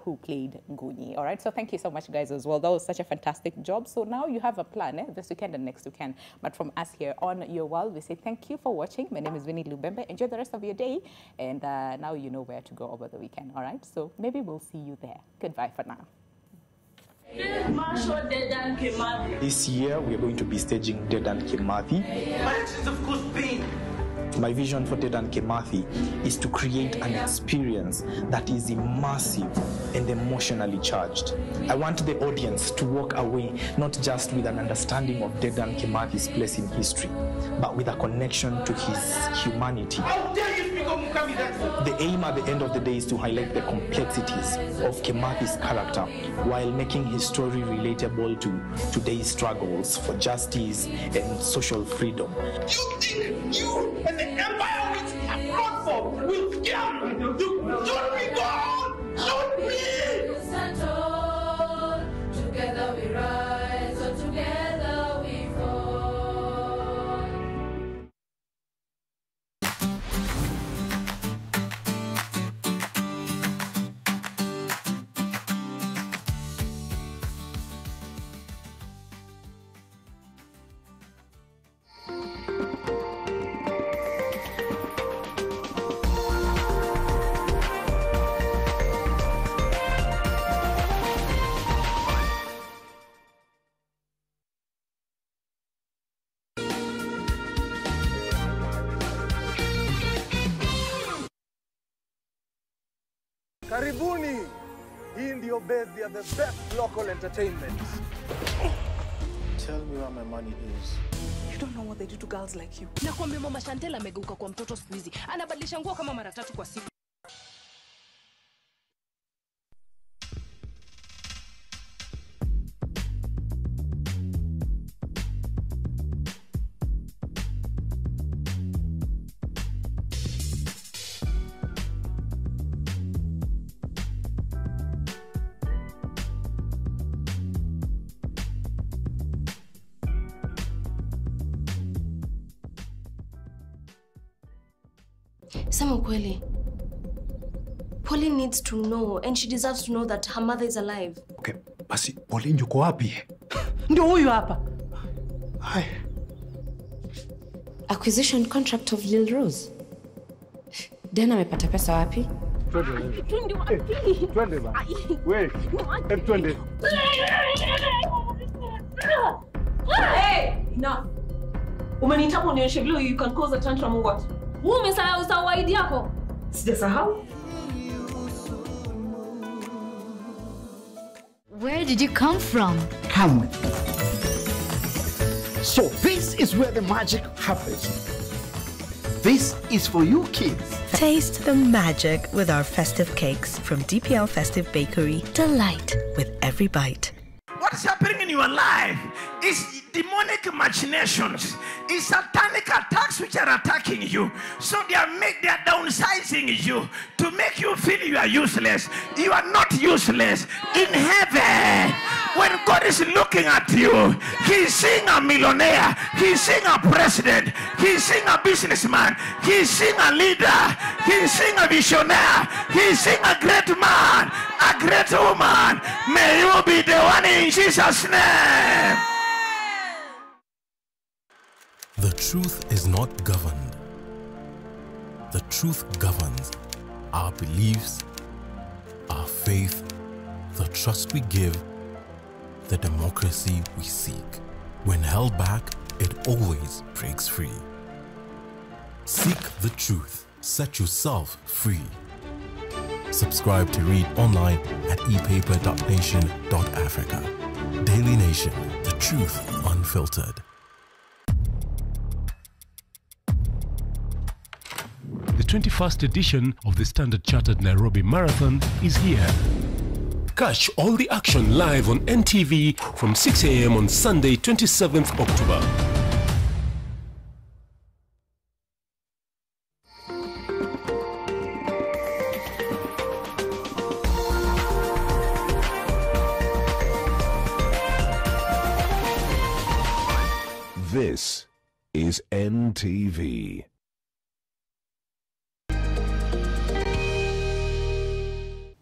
who played Nguni. All right, so thank you so much, guys, as well. That was such a fantastic job. So now you have a plan, this weekend and next weekend. But from us here on Your World, we say thank you for watching. My name is Winnie Lubembe. Enjoy the rest of your day. And now you know where to go over the weekend. All right, so maybe we'll see you there. Goodbye for now. This year, we are going to be staging Dedan Kimathi. My vision for Dedan Kimathi is to create an experience that is immersive and emotionally charged. I want the audience to walk away not just with an understanding of Dedan Kimathi's place in history, but with a connection to his humanity. How dare you speak of Mukami that way? The aim at the end of the day is to highlight the complexities of Kimathi's character while making his story relatable to today's struggles for justice and social freedom. You think you and the empire which you have fought for will scare me? Shoot me, God! Shoot me! Together we rise, or together we fall. Karibuni! Hii ndio base ya the best local entertainment. Tell me where my money is. You don't know what they do to girls like you. Nakwambia mama Shantela amegeuka kwa mtoto siku hizi. Anabadilisha nguo kama mara 3 kwa siku. Sema ukweli. Pauline needs to know, and she deserves to know that her mother is alive. Okay, basi Pauline yuko wapi? Ndio huyu hapa. Hai. Acquisition contract of Lil Rose. Dana amepata pesa wapi? Twende wapi? Twende ba. Wait. Twende. Hey, enough. Umeniita hapo nionyeshe vile you can cause a tantrum or what? Wewe umesahau ID yako? Sijasahau. Where did you come from? Come with me. So this is where the magic happens. This is for you kids. Taste the magic with our festive cakes from DPL Festive Bakery. Delight with every bite. What is happening in your life is demonic machinations, is satanic attacks which are attacking you. So they are downsizing you to make you feel you are useless. You are not useless. In heaven, when God is looking at you, He's seeing a millionaire, He's seeing a president, He's seeing a businessman, He's seeing a leader, He's seeing a visionary, He's seeing a great man, a great woman. May you be the one in Jesus' name. The truth is not governed. The truth governs our beliefs, our faith, the trust we give, the democracy we seek. When held back, it always breaks free. Seek the truth. Set yourself free. Subscribe to read online at epaper.nation.africa. Daily Nation, the truth unfiltered. The 21st edition of the Standard Chartered Nairobi Marathon is here. Catch all the action live on NTV from 6 a.m. on Sunday, 27th October. This is NTV.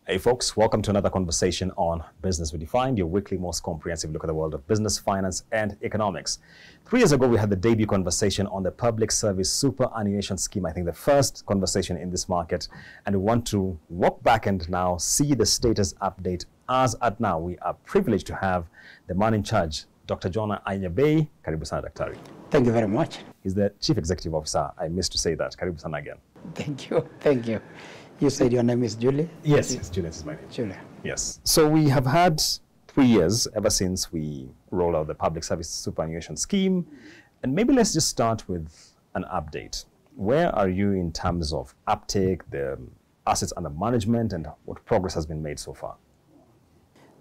Hey folks, welcome to another conversation on Business Redefined, your weekly most comprehensive look at the world of business, finance, and economics. 3 years ago, we had the debut conversation on the Public Service Superannuation Scheme, I think the first conversation in this market, and we want to walk back and now see the status update. As at now, we are privileged to have the man in charge, Dr. Jonah Anyabei. Karibu sana, Daktari. Thank you very much. He's the Chief Executive Officer. I missed to say that. Karibu sana again. Thank you. Thank you. You said your name is Julie? Yes, Julius is my name. Julie. Yes. So we have had 3 years ever since we rolled out the Public Service Superannuation Scheme. And maybe let's just start with an update. Where are you in terms of uptake, the assets under management, and what progress has been made so far?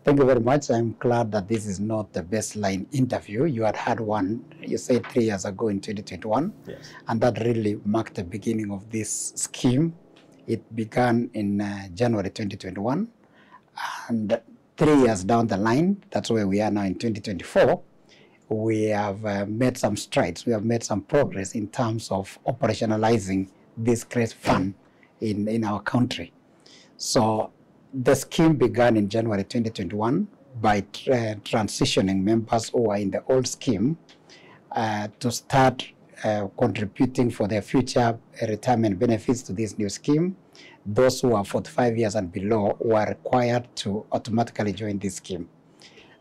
Thank you very much. I'm glad that this is not the baseline interview. You had one, you said 3 years ago in 2021. Yes. And that really marked the beginning of this scheme. It began in January 2021, and 3 years down the line, that's where we are now in 2024, we have made some strides. We have made some progress in terms of operationalizing this great fund in our country. So the scheme began in January 2021 by transitioning members who are in the old scheme to start contributing for their future retirement benefits to this new scheme. Those who are 45 years and below were required to automatically join this scheme.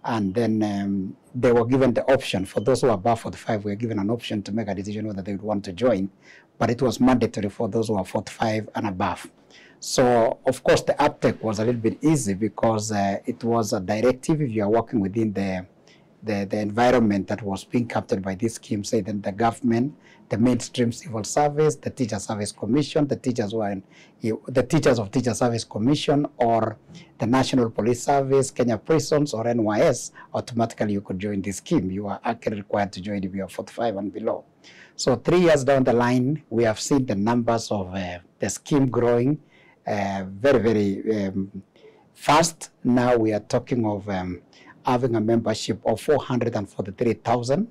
And then they were given the option, for those who are above 45, were given an option to make a decision whether they would want to join, but it was mandatory for those who are 45 and above. So, of course, the uptake was a little bit easy because it was a directive. If you are working within the environment that was being captured by this scheme, say that the government, the mainstream civil service, the Teacher Service Commission, the teachers who are the teachers of Teacher Service Commission, or the National Police Service, Kenya Prisons, or NYS, automatically you could join this scheme. You are actually required to join if you are 45 and below. So 3 years down the line, we have seen the numbers of the scheme growing very, very fast. Now we are talking of having a membership of 443,000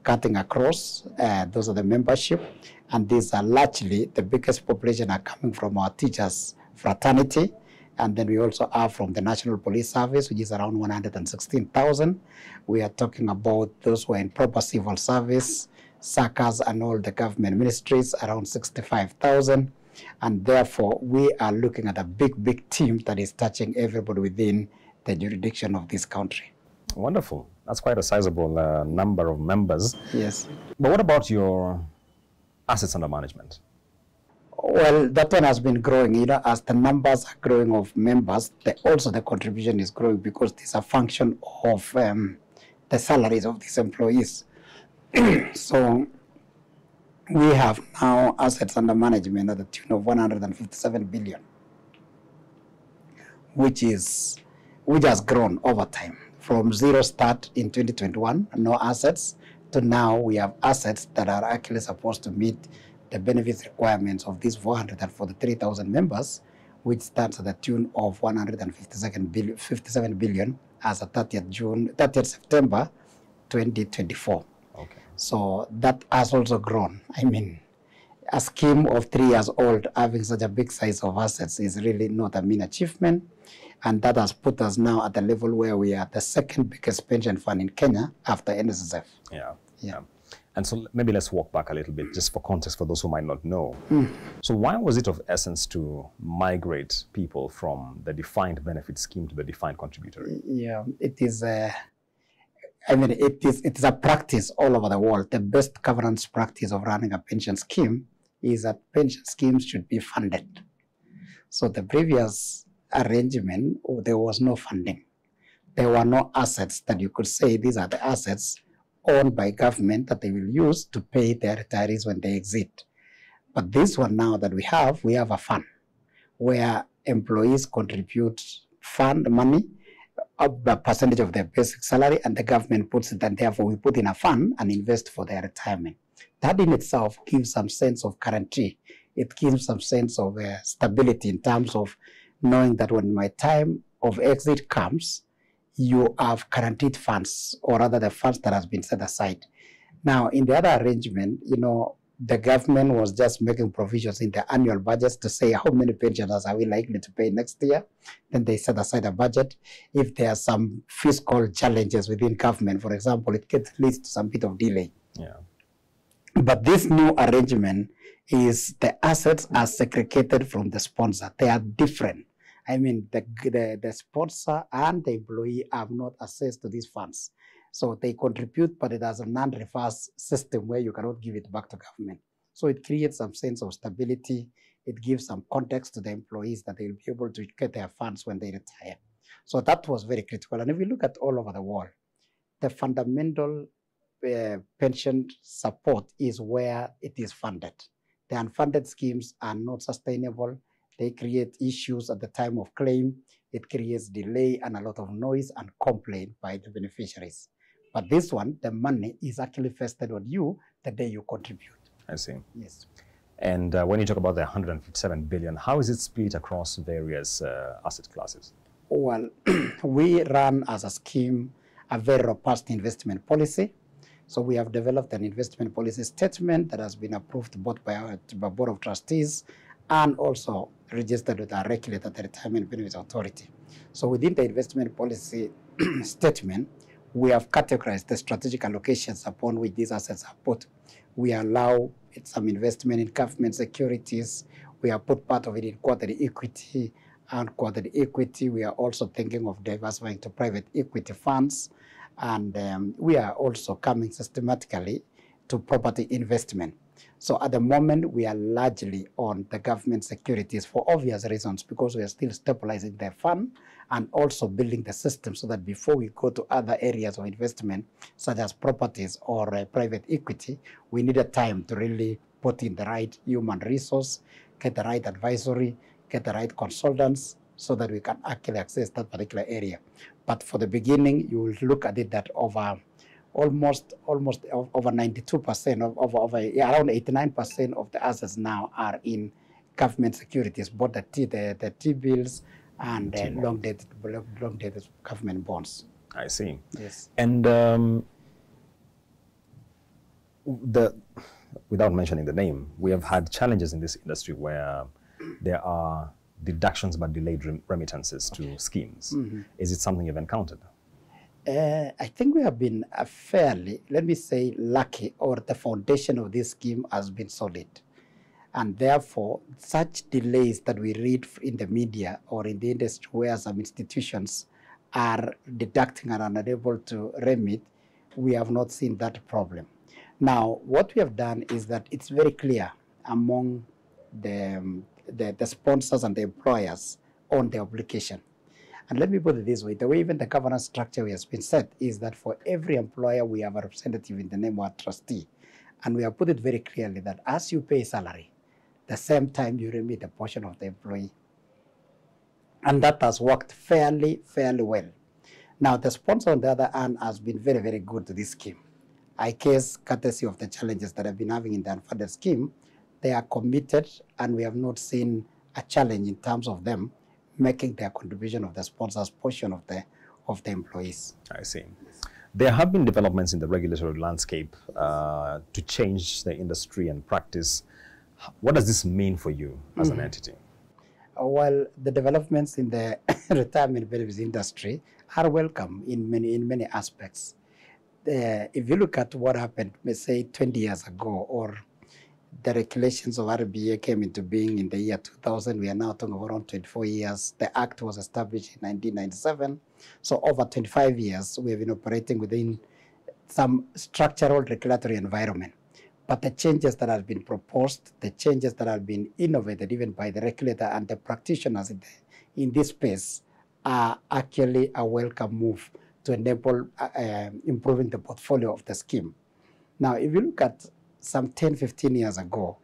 cutting across. Those are the membership. And these are largely, the biggest population are coming from our teachers' fraternity. And then we also have from the National Police Service, which is around 116,000. We are talking about those who are in proper civil service, SACAs and all the government ministries, around 65,000. And therefore, we are looking at a big, big team that is touching everybody within the jurisdiction of this country. Wonderful. That's quite a sizable number of members. Yes. But what about your assets under management? Well, that one has been growing. You know, as the numbers are growing of members, also the contribution is growing because it's a function of the salaries of these employees. So we have now assets under management at the tune of 157 billion, which has grown over time. From zero start in 2021, no assets, to now we have assets that are actually supposed to meet the benefits requirements of these 443,000 members, which stands at the tune of 157 billion as of 30th September 2024. Okay. So that has also grown. I mean, a scheme of 3 years old having such a big size of assets is really not a mean achievement. And that has put us now at the level where we are the second biggest pension fund in Kenya after NSSF. Yeah. And so maybe let's walk back a little bit, just for context for those who might not know. So why was it of essence to migrate people from the defined benefit scheme to the defined contributory? Yeah, it is. It is a practice all over the world. The best governance practice of running a pension scheme is that pension schemes should be funded. So the previous arrangement, there was no funding. There were no assets that you could say these are the assets owned by government that they will use to pay their retirees when they exit. But this one now that we have a fund where employees contribute fund money, a percentage of their basic salary, and the government puts it, and therefore we put in a fund and invest for their retirement. That in itself gives some sense of guarantee. It gives some sense of stability in terms of knowing that when my time of exit comes, you have guaranteed funds, or rather the funds that has been set aside. Now, in the other arrangement, the government was just making provisions in the annual budgets to say how many pensioners are we likely to pay next year. Then they set aside a budget. If there are some fiscal challenges within government, for example, it leads to some bit of delay. Yeah. But this new arrangement is the assets are segregated from the sponsor. They are different. I mean, the sponsor and the employee have not access to these funds. So they contribute, but it has a non-reverse system where you cannot give it back to government. So it creates some sense of stability. It gives some context to the employees that they'll be able to get their funds when they retire. So that was very critical. And if we look at all over the world, the fundamental pension support is where it is funded. The unfunded schemes are not sustainable. They create issues at the time of claim. It creates delay and a lot of noise and complaint by the beneficiaries. But this one, the money is actually vested on you the day you contribute. I see. Yes. And when you talk about the 157 billion, how is it split across various asset classes? Well, we run as a scheme a very robust investment policy. So we have developed an investment policy statement that has been approved both by our Board of Trustees and also registered with our regulator, the Retirement Benefits Authority. So within the investment policy statement, we have categorized the strategic allocations upon which these assets are put. We allow some investment in government securities. We have put part of it in quarterly equity and quarterly equity. We are also thinking of diversifying to private equity funds. And we are also coming systematically to property investment. So at the moment, we are largely on the government securities for obvious reasons, because we are still stabilizing the fund and also building the system so that before we go to other areas of investment, such as properties or private equity, we need a time to really put in the right human resource, get the right advisory, get the right consultants, so that we can actually access that particular area. But for the beginning, you will look at it that over almost over 92%, around 89% of the assets now are in government securities, both the T-bills and long-dated government bonds. I see. Yes. And without mentioning the name, we have had challenges in this industry where there are deductions but delayed remittances to schemes. Mm-hmm. Is it something you've encountered? I think we have been fairly, let me say, lucky, or the foundation of this scheme has been solid. And therefore, such delays that we read in the media or in the industry where some institutions are deducting and are unable to remit, we have not seen that problem. Now, what we have done is that it's very clear among the sponsors and the employers on the obligation. And let me put it this way, the way even the governance structure has been set is that for every employer, we have a representative in the name of a trustee. And we have put it very clearly that as you pay salary, the same time you remit a portion of the employee. And that has worked fairly well. Now, the sponsor, on the other hand, has been very, very good to this scheme. I guess, courtesy of the challenges that I've been having in the unfunded scheme, they are committed, and we have not seen a challenge in terms of them making their contribution of the sponsor's portion of the employees. I see. There have been developments in the regulatory landscape to change the industry and practice. What does this mean for you as an entity? Well, the developments in the retirement benefits industry are welcome in many aspects. if you look at what happened, let's say 20 years ago, or the regulations of RBA came into being in the year 2000, we are now talking about around 24 years. The Act was established in 1997. So over 25 years, we have been operating within some structural regulatory environment. But the changes that have been proposed, the changes that have been innovated even by the regulator and the practitioners in this space are actually a welcome move to enable improving the portfolio of the scheme. Now, if you look at some 10, 15 years ago,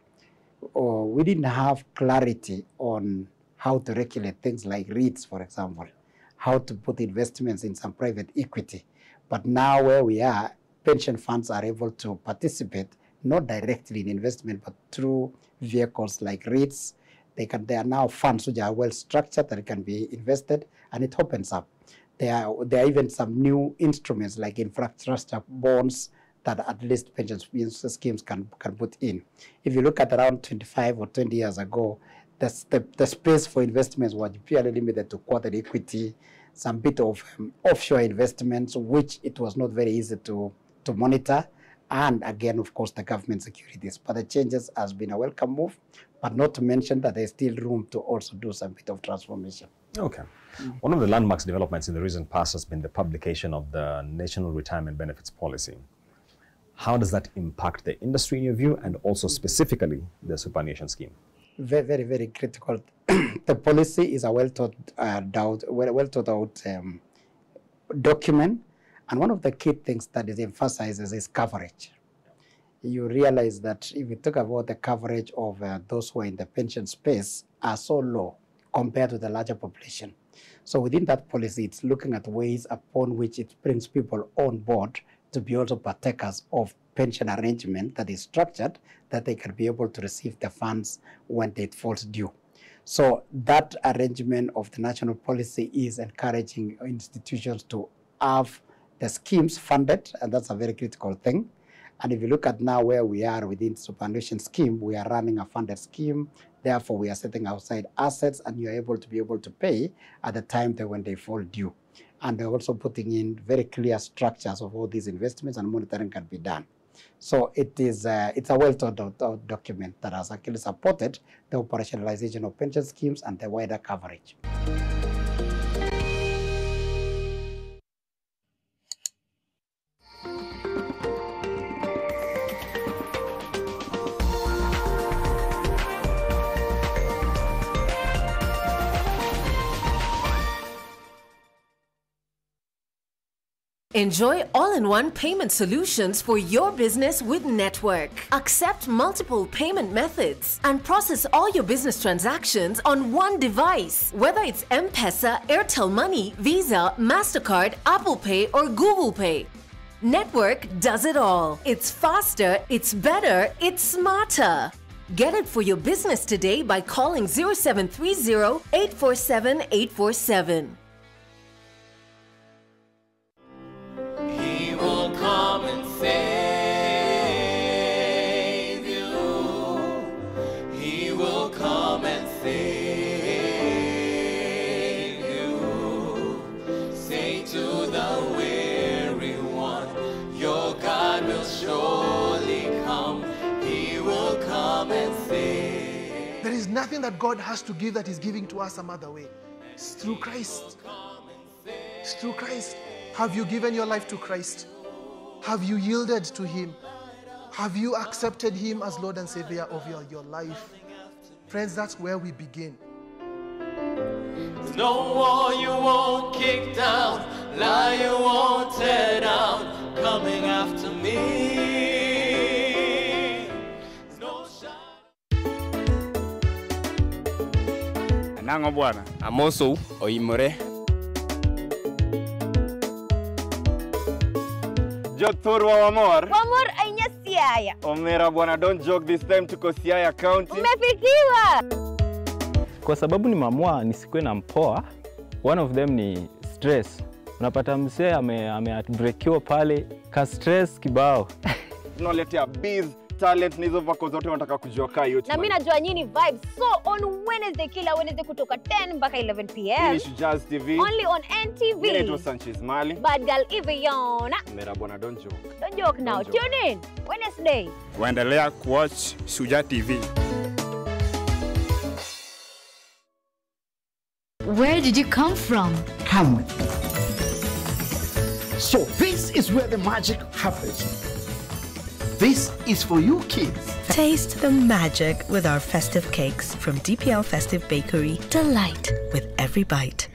we didn't have clarity on how to regulate things like REITs, for example, how to put investments in some private equity. But now where we are, pension funds are able to participate not directly in investment, but through vehicles like REITs. There are now funds which are well structured that can be invested, and it opens up. There are even some new instruments like infrastructure bonds that at least pension schemes can put in. If you look at around 25 or 20 years ago, the space for investments was purely limited to quoted equity, some bit of offshore investments, which it was not very easy to monitor, and again, of course, the government securities. But the changes has been a welcome move, but not to mention that there's still room to also do some bit of transformation. Okay. One of the landmarks developments in the recent past has been the publication of the National Retirement Benefits Policy. How does that impact the industry in your view, and also specifically the superannuation scheme? Very, very, very critical. The policy is a well thought out document, and one of the key things that it emphasizes is coverage. You realize that if you talk about the coverage of those who are in the pension space are so low compared to the larger population. So within that policy, it's looking at ways upon which it brings people on board to be also partakers of pension arrangement that is structured, that they can be able to receive the funds when it falls due. So that arrangement of the national policy is encouraging institutions to have the schemes funded, and that's a very critical thing. And if you look at now where we are within the superannuation scheme, we are running a funded scheme. Therefore, we are setting outside assets, and you're able to pay at the time that when they fall due. And they're also putting in very clear structures of all these investments, and monitoring can be done. So it's a well thought out document that has actually supported the operationalization of pension schemes and the wider coverage. Enjoy all-in-one payment solutions for your business with Network. Accept multiple payment methods and process all your business transactions on one device. Whether it's M-Pesa, Airtel Money, Visa, MasterCard, Apple Pay, or Google Pay. Network does it all. It's faster, it's better, it's smarter. Get it for your business today by calling 0730-847-847. Come and save you. He will come and save you. Say to the weary one, your God will surely come. He will come and save. There is nothing that God has to give that is giving to us some other way. It's through Christ. It's through Christ. Have you given your life to Christ? Have you yielded to Him? Have you accepted Him as Lord and Savior of your life? Friends, that's where we begin. No wall you won't kick down, lie you won't tear down, coming after me. No Nango bwana. Amoso oimore. Jothurwa Wamor. Wamor ainya Siaya. Omera bwana, don't joke this time tuko Siaya County. Umefikiwa. Kwa sababu nimeamua nisikuwe na mpoa, one of them ni stress. Unapata msee amebreakiwa pale ka stress kibao. Tunaletea biz talent na hizo vako zote wanataka kujua kaa yote. Na mimi najua nyinyi vibes. So on Wednesday, kila Wednesday kutoka 10 mpaka 11 p.m. Finish Jazz TV. Only on NTV. Mimi naitwa Sanchez Mali. Bad girl Iviona. Mera bwana don't joke. Don't joke now. Tune in Wednesday. Waendelea kuwatch Shujaa TV. Where did you come from? Come with me. So this is where the magic happens. This is for you kids. Taste the magic with our festive cakes from DPL Festive Bakery. Delight with every bite.